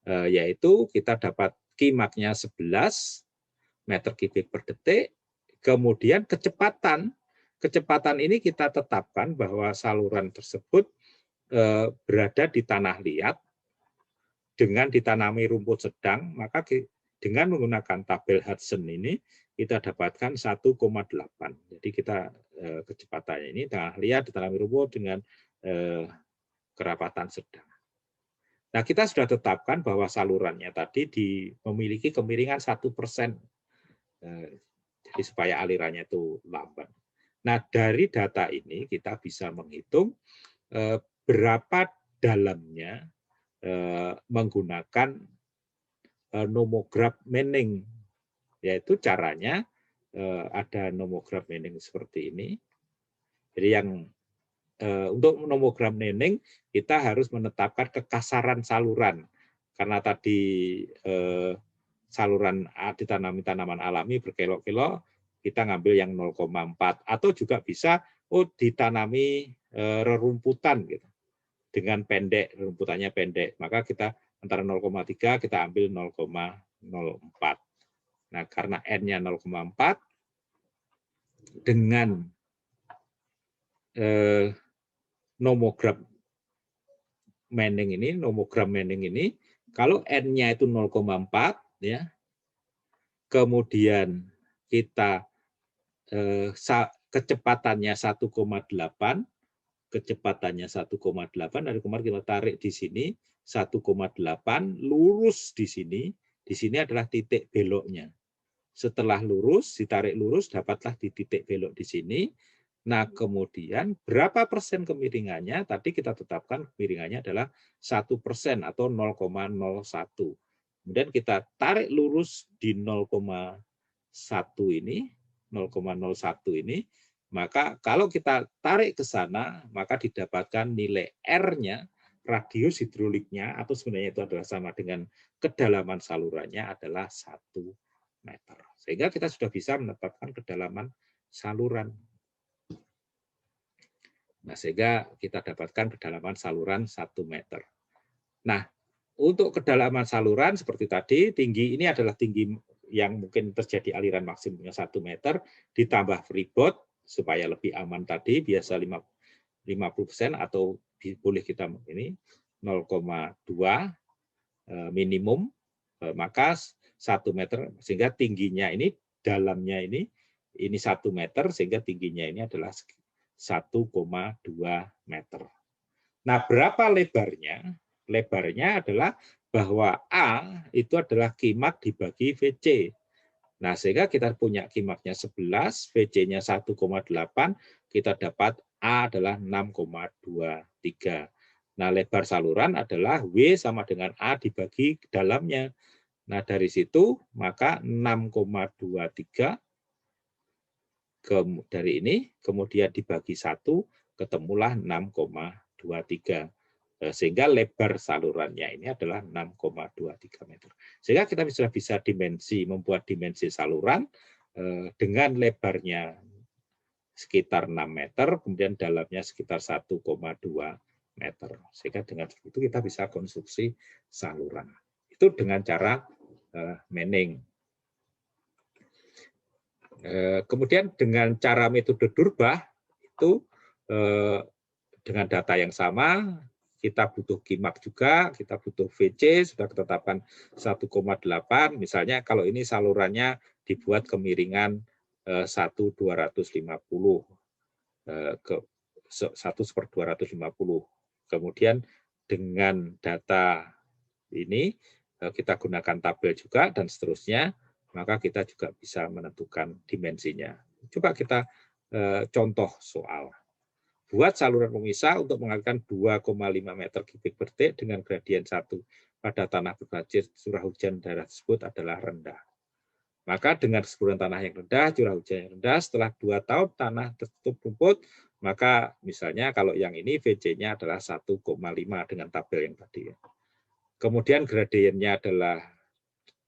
Yaitu kita dapat kimatnya 11 meter kubik per detik, kemudian kecepatan ini kita tetapkan bahwa saluran tersebut berada di tanah liat dengan ditanami rumput sedang, maka dengan menggunakan tabel Hudson ini kita dapatkan 1,8. Jadi kita kecepatannya ini tanah liat ditanami rumput dengan kerapatan sedang. Nah, kita sudah tetapkan bahwa salurannya tadi memiliki kemiringan 1%. Jadi supaya alirannya itu lambat. Nah, dari data ini kita bisa menghitung berapa dalamnya menggunakan nomograf Manning, yaitu caranya ada nomograf Manning seperti ini. Jadi yang untuk nomograf Manning kita harus menetapkan kekasaran saluran, karena tadi saluran ditanami tanaman alami berkelok-kelok, kita ngambil yang 0,4 atau juga bisa ditanami rerumputan gitu. Dengan pendek, rumputannya pendek, maka kita antara 0,3 kita ambil 0,04. Nah, karena N-nya 0,4 dengan nomogram Manning ini, kalau N-nya itu 0,4 ya. Kemudian kita kecepatannya 1,8, dari kemarin kita tarik di sini 1,8 lurus di sini adalah titik beloknya. Setelah lurus, ditarik lurus, dapatlah di titik belok di sini. Nah, kemudian berapa persen kemiringannya? Tadi kita tetapkan kemiringannya adalah 1% atau 0,01. Kemudian kita tarik lurus di 0,01 1 ini, 0,01 ini, maka kalau kita tarik ke sana, maka didapatkan nilai R-nya, radius hidroliknya, atau sebenarnya itu adalah sama dengan kedalaman salurannya adalah 1 meter. Sehingga kita sudah bisa menetapkan kedalaman saluran. Nah, sehingga kita dapatkan kedalaman saluran 1 meter. Nah, untuk kedalaman saluran seperti tadi, tinggi ini adalah tinggi yang mungkin terjadi aliran maksimumnya 1 meter, ditambah freeboard supaya lebih aman tadi, biasa 50% atau boleh kita ini 0,2 minimum, maka 1 meter, sehingga tingginya ini, dalamnya ini 1 meter, sehingga tingginya ini adalah 1,2 meter. Nah, berapa lebarnya? Lebarnya adalah bahwa A itu adalah kimak dibagi VC. Nah, sehingga kita punya kimaknya 11, VC-nya 1,8, kita dapat A adalah 6,23. Nah, lebar saluran adalah W sama dengan A dibagi dalamnya. Nah, dari situ maka 6,23 dari ini, kemudian dibagi 1, ketemulah 6,23. Sehingga lebar salurannya ini adalah 6,23 meter. Sehingga kita bisa membuat dimensi saluran dengan lebarnya sekitar 6 meter, kemudian dalamnya sekitar 1,2 meter. Sehingga dengan itu kita bisa konstruksi saluran. Itu dengan cara Manning. Kemudian dengan cara metode Durbach itu dengan data yang sama, kita butuh kimak juga, kita butuh VC, sudah ketetapan 1,8. Misalnya kalau ini salurannya dibuat kemiringan 1/250, 1/250. Kemudian dengan data ini kita gunakan tabel juga dan seterusnya, maka kita juga bisa menentukan dimensinya. Coba kita contoh soal. Buat saluran pemisah untuk menghasilkan 2,5 meter kubik per detik dengan gradien 1 pada tanah berbanjir curah hujan daerah tersebut adalah rendah. Maka dengan kesuburan tanah yang rendah, curah hujan yang rendah, setelah 2 tahun tanah tertutup rumput, maka misalnya kalau yang ini VC-nya adalah 1,5 dengan tabel yang tadi. Kemudian gradiennya adalah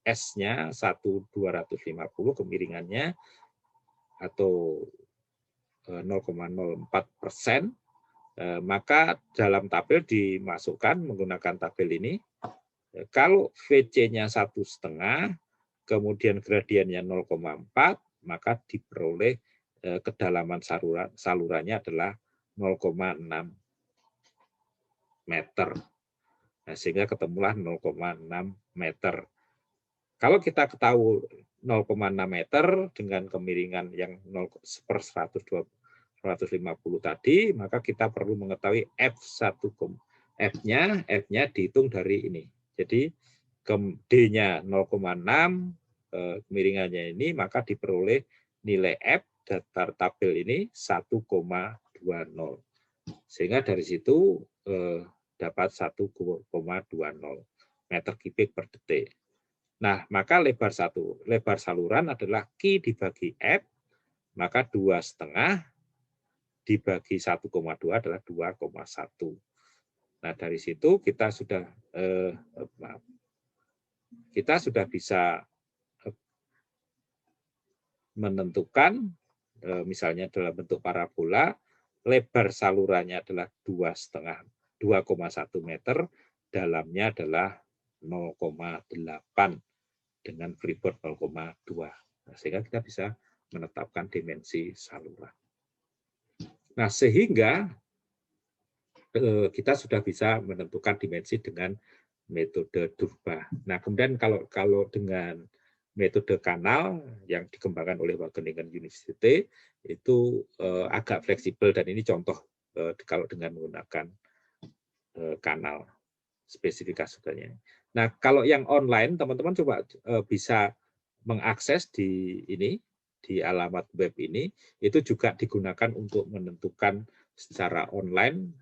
S-nya 1/250 kemiringannya atau 0,04%, maka dalam tabel dimasukkan menggunakan tabel ini. Kalau VC-nya 1,5, kemudian gradiennya 0,4, maka diperoleh kedalaman salurannya adalah 0,6 meter. Nah, sehingga ketemulah 0,6 meter. Kalau kita ketahui 0,6 meter dengan kemiringan yang 0/150 tadi, maka kita perlu mengetahui F-nya dihitung dari ini. Jadi D-nya 0,6, kemiringannya ini, maka diperoleh nilai F datar tabel ini 1,20. Sehingga dari situ dapat 1,20 meter kubik per detik. Nah, maka lebar saluran adalah Q dibagi F, maka 2,5 dibagi 1,2 adalah 2,1. Nah, dari situ kita sudah bisa menentukan, misalnya dalam bentuk parabola, lebar salurannya adalah 2,1 meter, dalamnya adalah 0,8 dengan freeboard 0,2. Nah, sehingga kita bisa menetapkan dimensi saluran. Nah, sehingga kita sudah bisa menentukan dimensi dengan metode Durbach. Nah, kemudian kalau dengan metode kanal yang dikembangkan oleh Wageningen University itu agak fleksibel, dan ini contoh kalau dengan menggunakan kanal spesifikasinya. Nah, kalau yang online, teman-teman coba bisa mengakses di alamat web ini, itu juga digunakan untuk menentukan secara online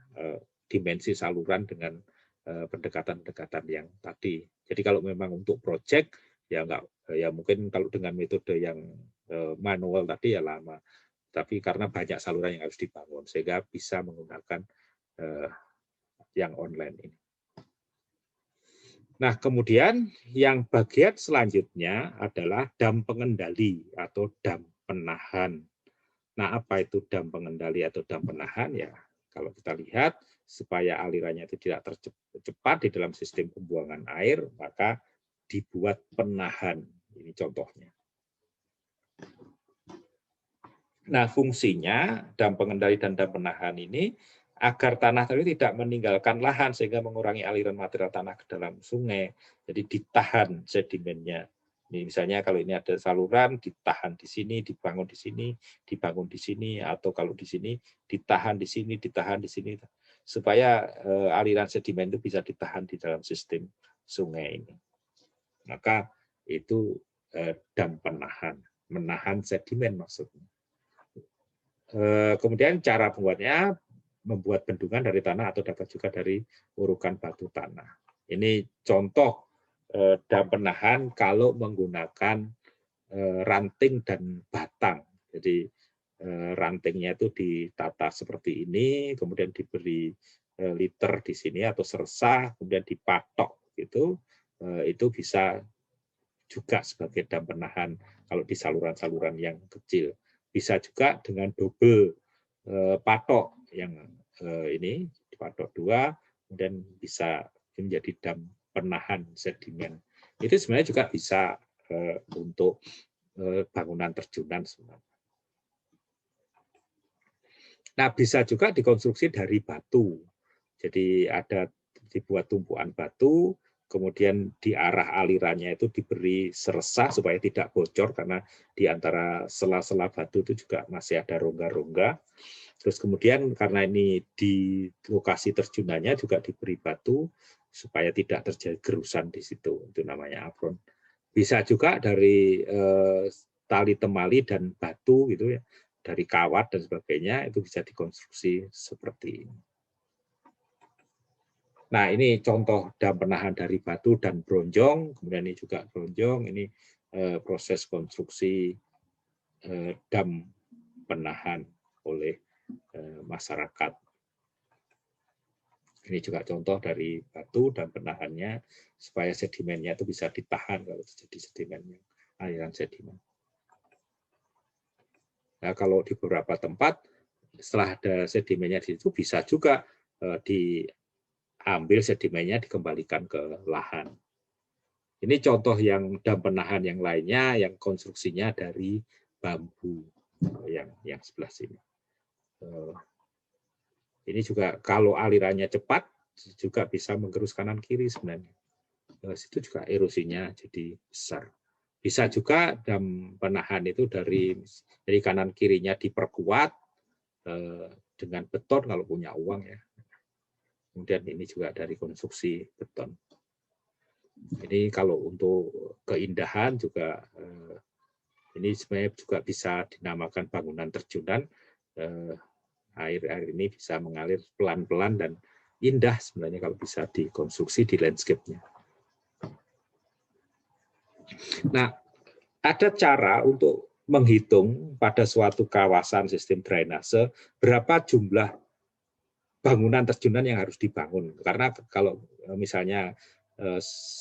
dimensi saluran dengan pendekatan-pendekatan yang tadi. Jadi kalau memang untuk proyek Ya enggak, ya mungkin kalau dengan metode yang manual tadi ya lama. Tapi karena banyak saluran yang harus dibangun, sehingga bisa menggunakan yang online ini. Nah, kemudian yang bagian selanjutnya adalah dam pengendali atau dam penahan. Nah, apa itu dam pengendali atau dam penahan? Ya, kalau kita lihat, supaya alirannya itu tidak tercepat di dalam sistem pembuangan air, maka dibuat penahan. Ini contohnya. Nah, fungsinya dam pengendali dan dam penahan ini agar tanah tadi tidak meninggalkan lahan sehingga mengurangi aliran material tanah ke dalam sungai. Jadi ditahan sedimennya. Ini misalnya kalau ini ada saluran, ditahan di sini, dibangun di sini, dibangun di sini, atau kalau di sini ditahan di sini, ditahan di sini, supaya aliran sedimen itu bisa ditahan di dalam sistem sungai ini. Maka itu dam penahan, menahan sedimen maksudnya. Kemudian cara membuatnya, membuat bendungan dari tanah atau dapat juga dari urukan batu tanah. Ini contoh dam penahan kalau menggunakan ranting dan batang. Jadi rantingnya itu ditata seperti ini, kemudian diberi liter di sini atau sersa, kemudian dipatok gitu. Itu bisa juga sebagai dam penahan kalau di saluran-saluran yang kecil. Bisa juga dengan double patok yang ini patok 2, kemudian bisa menjadi dam penahan sedimen. Itu sebenarnya juga bisa untuk bangunan terjunan sebenarnya. Nah, bisa juga dikonstruksi dari batu. Jadi ada dibuat tumpuan batu, kemudian di arah alirannya itu diberi sersa supaya tidak bocor karena di antara sela-sela batu itu juga masih ada rongga-rongga. Terus kemudian karena ini di lokasi terjunannya juga diberi batu supaya tidak terjadi gerusan di situ. Itu namanya apron. Bisa juga dari tali temali dan batu gitu ya, dari kawat dan sebagainya, itu bisa dikonstruksi seperti ini. Nah, ini contoh dam penahan dari batu dan bronjong, kemudian ini juga bronjong, ini proses konstruksi dam penahan oleh masyarakat. Ini juga contoh dari batu dan penahannya supaya sedimennya itu bisa ditahan kalau terjadi sedimennya, aliran sedimen. Nah, kalau di beberapa tempat setelah ada sedimennya di situ bisa juga diambil sedimennya dikembalikan ke lahan. Ini contoh yang dam penahan yang lainnya yang konstruksinya dari bambu yang sebelah sini. Ini juga kalau alirannya cepat juga bisa menggerus kanan kiri sebenarnya. Situ juga erosinya jadi besar. Bisa juga dam penahan itu dari kanan kirinya diperkuat dengan beton kalau punya uang ya. Kemudian ini juga dari konstruksi beton. Ini kalau untuk keindahan juga ini sebenarnya juga bisa dinamakan bangunan terjunan. Air ini bisa mengalir pelan-pelan dan indah sebenarnya kalau bisa dikonstruksi di landscape-nya. Nah, ada cara untuk menghitung pada suatu kawasan sistem drainase berapa jumlah bangunan terjunan yang harus dibangun. Karena kalau misalnya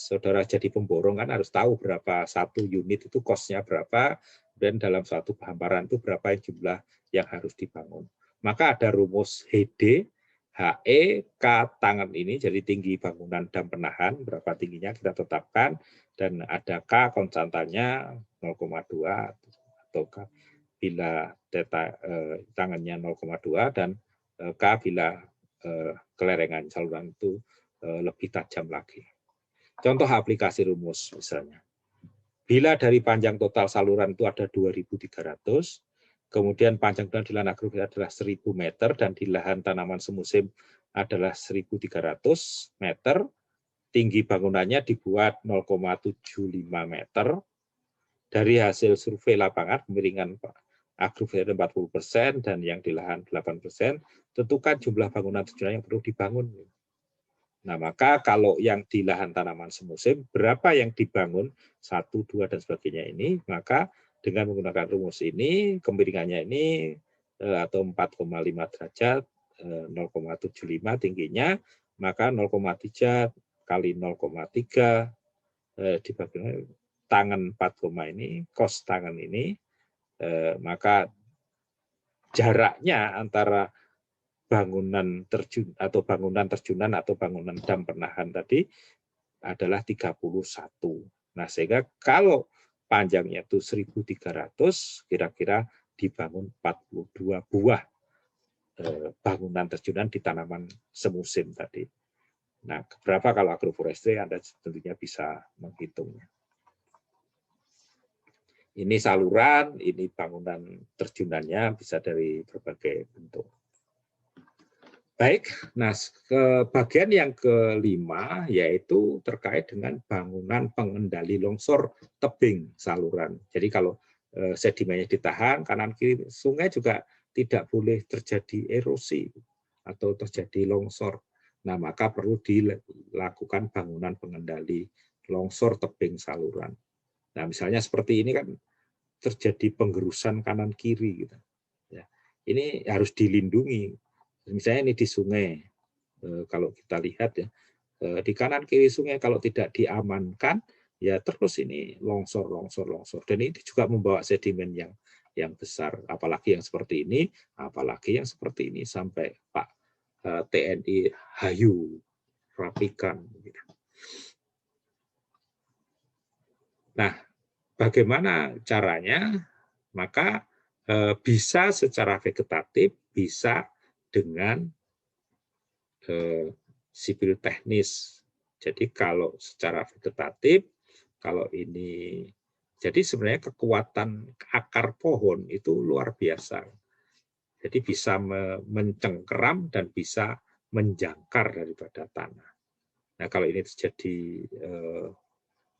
saudara jadi pemborong kan harus tahu berapa satu unit itu cost-nya berapa, dan dalam suatu hamparan itu berapa jumlah yang harus dibangun. Maka ada rumus HD, HE, K tangan ini, jadi tinggi bangunan dam penahan, berapa tingginya kita tetapkan, dan ada K konstantanya 0,2, atau K bila theta tangannya 0,2, dan K bila kelerengan saluran itu lebih tajam lagi. Contoh aplikasi rumus misalnya. Bila dari panjang total saluran itu ada 2.300, kemudian panjang di lahan agrofit adalah 1.000 meter dan di lahan tanaman semusim adalah 1.300 meter, tinggi bangunannya dibuat 0,75 meter. Dari hasil survei lapangan kemiringan agrofit 40% dan yang di lahan 8%, tentukan jumlah bangunan terjunan yang perlu dibangun. Nah, maka kalau yang di lahan tanaman semusim, berapa yang dibangun, 1, 2, dan sebagainya ini, maka dengan menggunakan rumus ini, kemiringannya ini atau 4,5 derajat, 0,75 tingginya, maka 0,3 kali 0,3 dibagi tangan 4, ini, kos tangan ini, maka jaraknya antara bangunan terjun atau bangunan terjunan atau bangunan dam penahan tadi adalah 31. Nah, sehingga kalau panjangnya itu 1.300, kira-kira dibangun 42 buah bangunan terjunan di tanaman semusim tadi. Nah, berapa kalau agroforestry Anda tentunya bisa menghitungnya. Ini saluran, ini bangunan terjunannya bisa dari berbagai bentuk. Baik, nah bagian yang kelima yaitu terkait dengan bangunan pengendali longsor tebing saluran. Jadi kalau sedimennya ditahan, kanan kiri sungai juga tidak boleh terjadi erosi atau terjadi longsor. Nah, maka perlu dilakukan bangunan pengendali longsor tebing saluran. Nah, misalnya seperti ini kan terjadi penggerusan kanan kiri gitu. Ya, ini harus dilindungi. Misalnya ini di sungai, kalau kita lihat ya, di kanan kiri sungai kalau tidak diamankan, ya terus ini longsor. Dan ini juga membawa sedimen yang besar, apalagi yang seperti ini, sampai Pak TNI hayu rapikan. Nah, bagaimana caranya? Maka bisa secara vegetatif, bisa dengan sipil teknis. Jadi kalau secara vegetatif, kalau ini, jadi sebenarnya kekuatan akar pohon itu luar biasa. Jadi bisa mencengkeram dan bisa menjangkar daripada tanah. Nah, kalau ini terjadi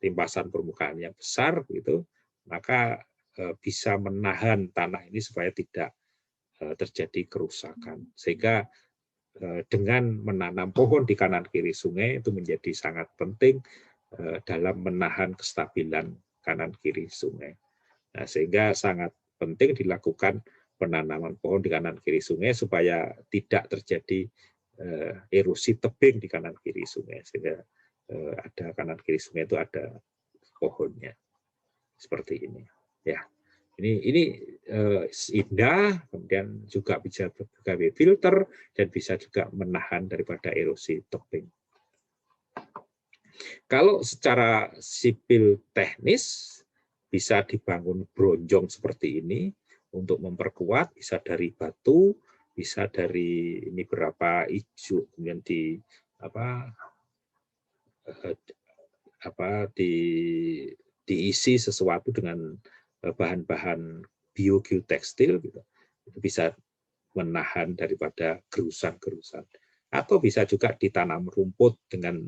limpasan permukaan yang besar, gitu, maka bisa menahan tanah ini supaya tidak terjadi kerusakan. Sehingga dengan menanam pohon di kanan kiri sungai itu menjadi sangat penting dalam menahan kestabilan kanan kiri sungai. Nah, sehingga sangat penting dilakukan penanaman pohon di kanan kiri sungai supaya tidak terjadi erosi tebing di kanan kiri sungai, sehingga ada kanan kiri sungai itu ada pohonnya seperti ini. Ya. Ini indah, kemudian juga bisa sebagai filter dan bisa juga menahan daripada erosi tebing. Kalau secara sipil teknis bisa dibangun bronjong seperti ini untuk memperkuat, bisa dari batu, bisa dari ini berapa ijuk, kemudian diisi sesuatu dengan bahan-bahan biogeotekstil, gitu. Itu bisa menahan daripada gerusan-gerusan. Atau bisa juga ditanam rumput dengan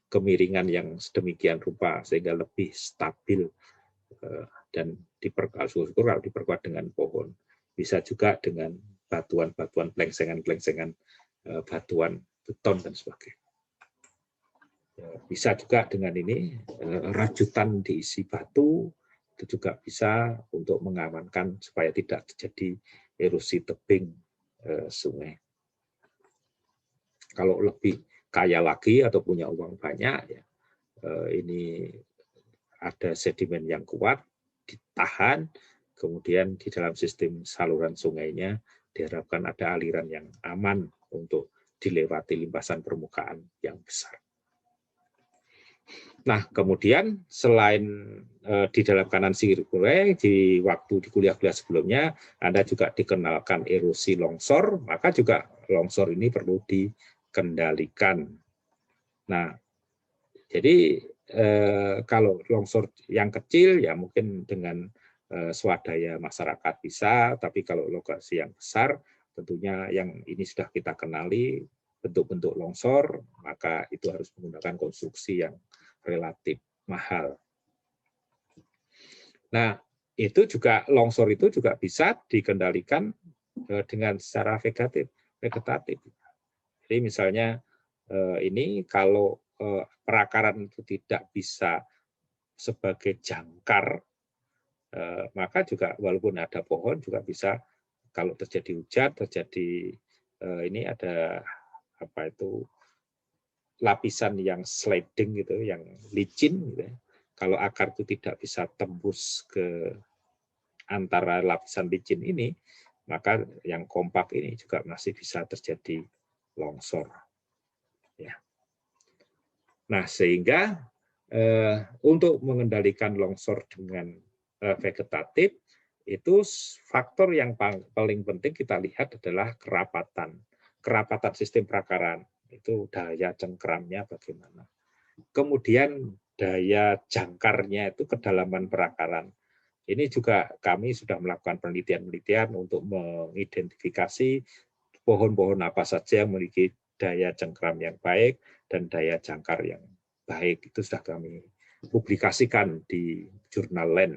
kemiringan yang sedemikian rupa sehingga lebih stabil dan diperkuat dengan pohon. Bisa juga dengan batuan-batuan, plengsengan-plengsengan batuan beton dan sebagainya. Bisa juga dengan ini rajutan diisi batu, itu juga bisa untuk mengamankan supaya tidak terjadi erosi tebing sungai. Kalau lebih kaya lagi atau punya uang banyak, ya ini ada sedimen yang kuat, ditahan, kemudian di dalam sistem saluran sungainya diharapkan ada aliran yang aman untuk dilewati limpasan permukaan yang besar. Nah, kemudian selain di dalam kanan sirkuler, di kuliah-kuliah sebelumnya, Anda juga dikenalkan erosi longsor, maka juga longsor ini perlu dikendalikan. Nah, jadi kalau longsor yang kecil, ya mungkin dengan swadaya masyarakat bisa, tapi kalau lokasi yang besar, tentunya yang ini sudah kita kenali, bentuk-bentuk longsor, maka itu harus menggunakan konstruksi yang relatif mahal. Nah, itu juga longsor itu juga bisa dikendalikan dengan secara vegetatif. Jadi misalnya ini kalau perakaran itu tidak bisa sebagai jangkar, maka juga walaupun ada pohon juga bisa kalau terjadi hujan, terjadi ini ada apa itu lapisan yang sliding gitu, yang licin gitu ya. Kalau akar itu tidak bisa tembus ke antara lapisan licin ini, maka yang kompak ini juga masih bisa terjadi longsor. Ya. Nah, sehingga untuk mengendalikan longsor dengan vegetatif, itu faktor yang paling penting kita lihat adalah kerapatan. Kerapatan sistem perakaran, itu daya cengkeramnya bagaimana. Kemudian daya jangkarnya itu kedalaman perakaran. Ini juga kami sudah melakukan penelitian-penelitian untuk mengidentifikasi pohon-pohon apa saja yang memiliki daya cengkeram yang baik dan daya jangkar yang baik. Itu sudah kami publikasikan di jurnal Land.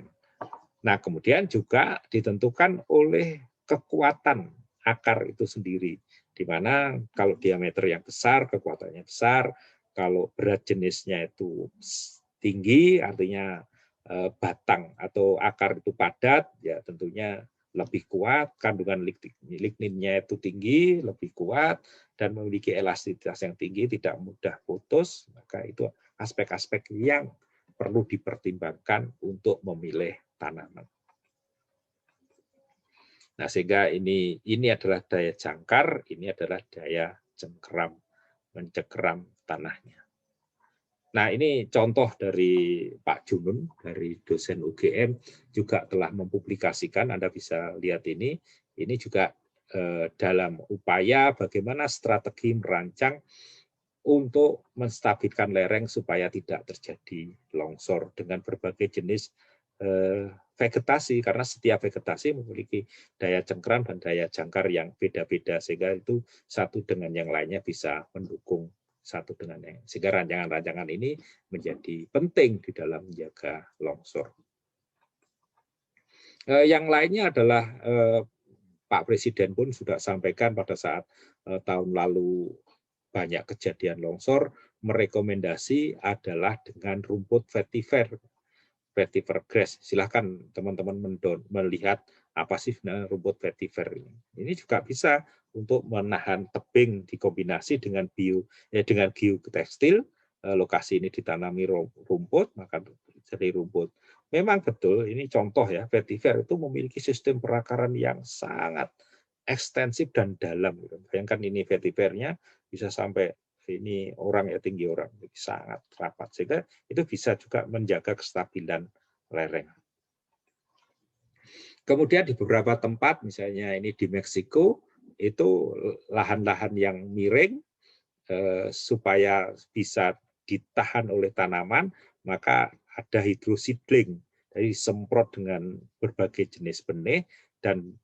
Nah, kemudian juga ditentukan oleh kekuatan akar itu sendiri, di mana kalau diameter yang besar, kekuatannya besar, kalau berat jenisnya itu tinggi, artinya batang atau akar itu padat, ya tentunya lebih kuat, kandungan ligninnya itu tinggi, lebih kuat, dan memiliki elastisitas yang tinggi, tidak mudah putus, maka itu aspek-aspek yang perlu dipertimbangkan untuk memilih tanaman. Nah, sehingga ini adalah daya jangkar, ini adalah daya cengkeram, mencengkeram tanahnya. Nah, ini contoh dari Pak Junun, dari dosen UGM, juga telah mempublikasikan, Anda bisa lihat ini juga dalam upaya bagaimana strategi merancang untuk menstabilkan lereng supaya tidak terjadi longsor dengan berbagai jenis vegetasi, karena setiap vegetasi memiliki daya cengkeram dan daya jangkar yang beda-beda, sehingga itu satu dengan yang lainnya bisa mendukung satu dengan yang, sehingga rancangan-rancangan ini menjadi penting di dalam menjaga longsor. Yang lainnya adalah Pak Presiden pun sudah sampaikan pada saat tahun lalu banyak kejadian longsor, merekomendasi adalah dengan rumput vetiver grass. Silahkan teman-teman melihat apa sih rumput vetiver ini. Ini juga bisa untuk menahan tebing dikombinasi dengan dengan geotekstil. Lokasi ini ditanami rumput, maka jadi rumput. Memang betul, ini contoh ya, vetiver itu memiliki sistem perakaran yang sangat ekstensif dan dalam. Bayangkan ini vetivernya bisa sampai ini orang ya, tinggi orang, sangat rapat, sehingga itu bisa juga menjaga kestabilan lereng. Kemudian di beberapa tempat, misalnya ini di Meksiko, itu lahan-lahan yang miring supaya bisa ditahan oleh tanaman, maka ada hydroseedling, jadi semprot dengan berbagai jenis benih dan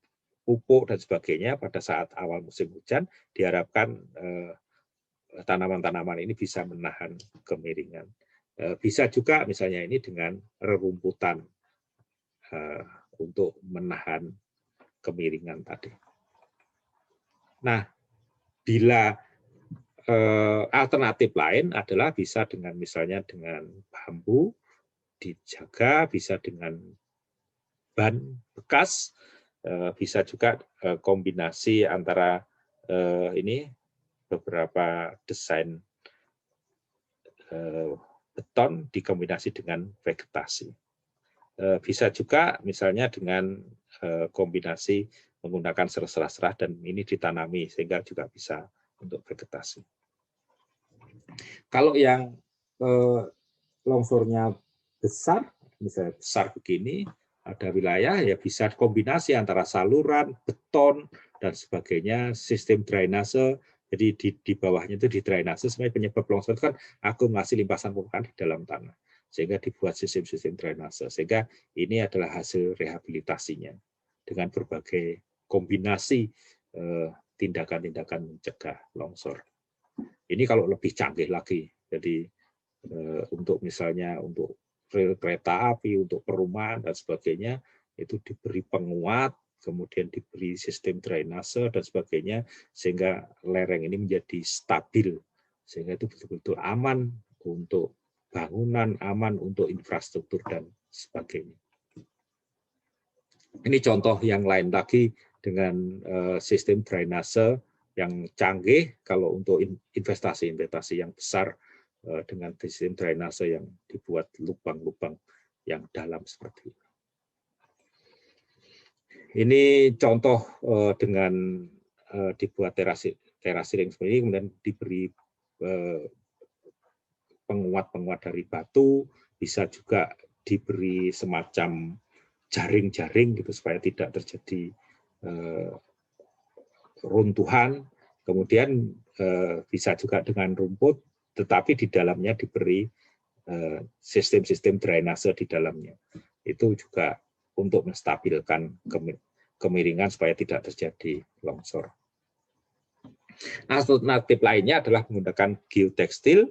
pupuk dan sebagainya pada saat awal musim hujan, diharapkan tanaman-tanaman ini bisa menahan kemiringan. Bisa juga misalnya ini dengan rerumputan untuk menahan kemiringan tadi. Nah, bila alternatif lain adalah bisa dengan misalnya dengan bambu dijaga, bisa dengan ban bekas, bisa juga kombinasi antara ini beberapa desain beton dikombinasi dengan vegetasi. Bisa juga misalnya dengan kombinasi menggunakan serah-serah dan ini ditanami sehingga juga bisa untuk vegetasi. Kalau yang longsornya besar, misalnya besar begini, ada wilayah ya bisa kombinasi antara saluran, beton dan sebagainya, sistem drainase. Jadi di bawahnya itu di drainase, sebenarnya penyebab longsor itu kan akumulasi limpasan permukaan di dalam tanah, sehingga dibuat sistem-sistem drainase. Sehingga ini adalah hasil rehabilitasinya dengan berbagai kombinasi tindakan-tindakan mencegah longsor. Ini kalau lebih canggih lagi. Jadi untuk misalnya untuk rel kereta api, untuk perumahan dan sebagainya itu diberi penguat, kemudian diberi sistem drainase dan sebagainya sehingga lereng ini menjadi stabil sehingga itu betul-betul aman untuk bangunan, aman untuk infrastruktur dan sebagainya. Ini contoh yang lain lagi dengan sistem drainase yang canggih. Kalau untuk investasi-investasi yang besar dengan sistem drainase yang dibuat lubang-lubang yang dalam seperti ini. Ini contoh dengan dibuat terasiring seperti ini, kemudian diberi penguat-penguat dari batu, bisa juga diberi semacam jaring-jaring gitu supaya tidak terjadi runtuhan. Kemudian bisa juga dengan rumput, tetapi di dalamnya diberi sistem-sistem drainase di dalamnya. Itu juga untuk menstabilkan kemiringan supaya tidak terjadi longsor. Alternatif lainnya adalah menggunakan geotekstil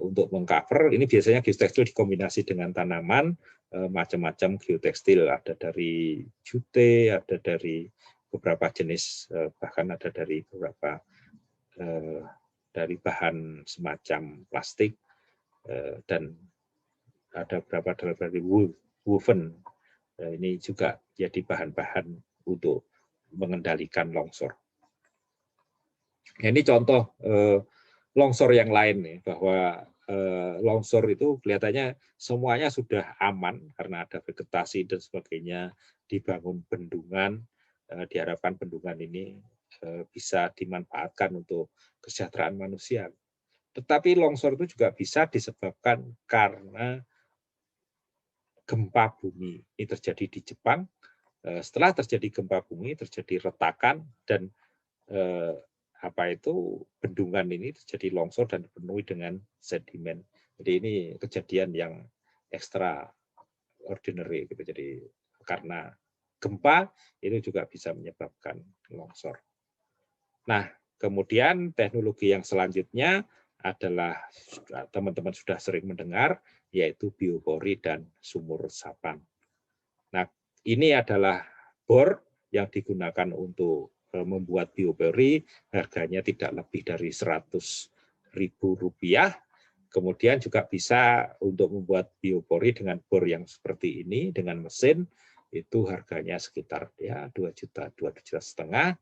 untuk mengcover. Ini biasanya geotekstil dikombinasi dengan tanaman, macam-macam geotekstil, ada dari jute, ada dari beberapa jenis, bahkan ada dari beberapa dari bahan semacam plastik, dan ada beberapa dari woven. Ini juga jadi bahan-bahan untuk mengendalikan longsor. Ini contoh longsor yang lain nih, bahwa longsor itu kelihatannya semuanya sudah aman karena ada vegetasi dan sebagainya, dibangun bendungan, diharapkan bendungan ini bisa dimanfaatkan untuk kesejahteraan manusia. Tetapi longsor itu juga bisa disebabkan karena gempa bumi. Ini terjadi di Jepang. Setelah terjadi gempa bumi, terjadi retakan dan bendungan ini terjadi longsor dan dipenuhi dengan sedimen. Jadi ini kejadian yang extraordinary gitu. Jadi karena gempa itu juga bisa menyebabkan longsor. Nah, kemudian teknologi yang selanjutnya adalah teman-teman sudah sering mendengar, yaitu biopori dan sumur resapan. Nah, ini adalah bor yang digunakan untuk membuat biopori, harganya tidak lebih dari Rp100.000. Kemudian juga bisa untuk membuat biopori dengan bor yang seperti ini, dengan mesin, itu harganya sekitar ya 2 juta, 2,5 juta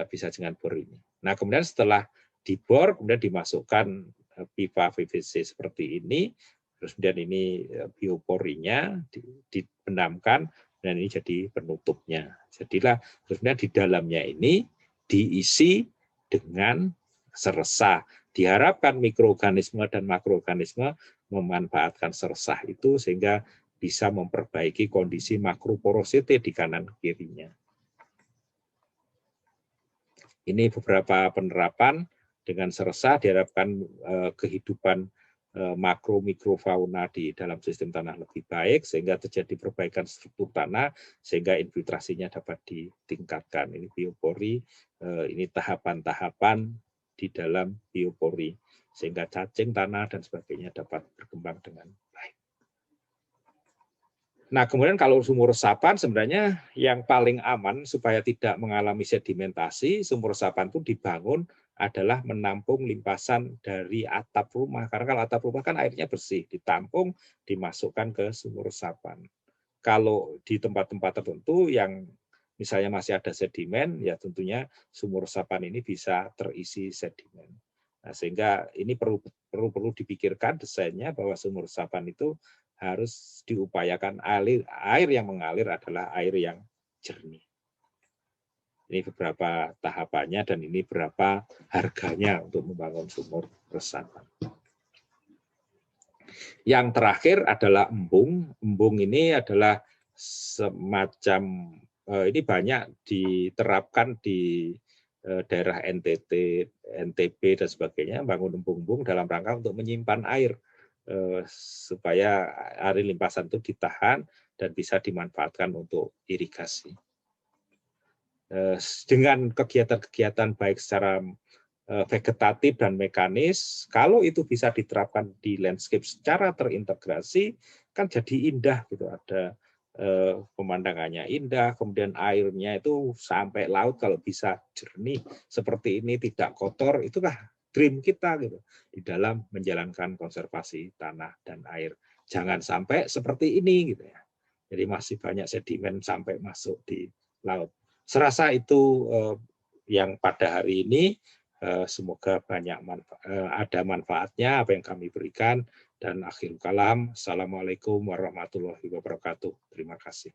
bisa dengan bor ini. Nah, kemudian setelah dibor, kemudian dimasukkan pipa PVC seperti ini, terus kemudian ini bioporinya dibenamkan, dan ini jadi penutupnya. Jadilah terus kemudian di dalamnya ini diisi dengan seresah. Diharapkan mikroorganisme dan makroorganisme memanfaatkan seresah itu sehingga bisa memperbaiki kondisi makroporosity di kanan kirinya. Ini beberapa penerapan dengan seresah, diharapkan kehidupan makro mikrofauna di dalam sistem tanah lebih baik sehingga terjadi perbaikan struktur tanah sehingga infiltrasinya dapat ditingkatkan. Ini biopori, ini tahapan-tahapan di dalam biopori sehingga cacing tanah dan sebagainya dapat berkembang dengan baik. Nah, kemudian kalau sumur resapan sebenarnya yang paling aman supaya tidak mengalami sedimentasi, sumur resapan itu dibangun adalah menampung limpasan dari atap rumah. Karena kalau atap rumah kan airnya bersih, ditampung, dimasukkan ke sumur resapan. Kalau di tempat-tempat tertentu yang misalnya masih ada sedimen, ya tentunya sumur resapan ini bisa terisi sedimen. Nah, sehingga ini perlu dipikirkan desainnya bahwa sumur resapan itu harus diupayakan air yang mengalir adalah air yang jernih. Ini beberapa tahapannya dan ini berapa harganya untuk membangun sumur resapan. Yang terakhir adalah embung. Embung ini adalah semacam, ini banyak diterapkan di daerah NTT, NTB dan sebagainya, bangun embung-embung dalam rangka untuk menyimpan air supaya air limpasan itu ditahan dan bisa dimanfaatkan untuk irigasi. Dengan kegiatan-kegiatan baik secara vegetatif dan mekanis, kalau itu bisa diterapkan di landscape secara terintegrasi, kan jadi indah gitu. Ada pemandangannya indah, kemudian airnya itu sampai laut kalau bisa jernih seperti ini, tidak kotor, itulah dream kita gitu di dalam menjalankan konservasi tanah dan air. Jangan sampai seperti ini gitu ya. Jadi masih banyak sedimen sampai masuk di laut. Serasa itu yang pada hari ini. Semoga ada manfaatnya apa yang kami berikan. Dan akhir kalam, Assalamualaikum warahmatullahi wabarakatuh. Terima kasih.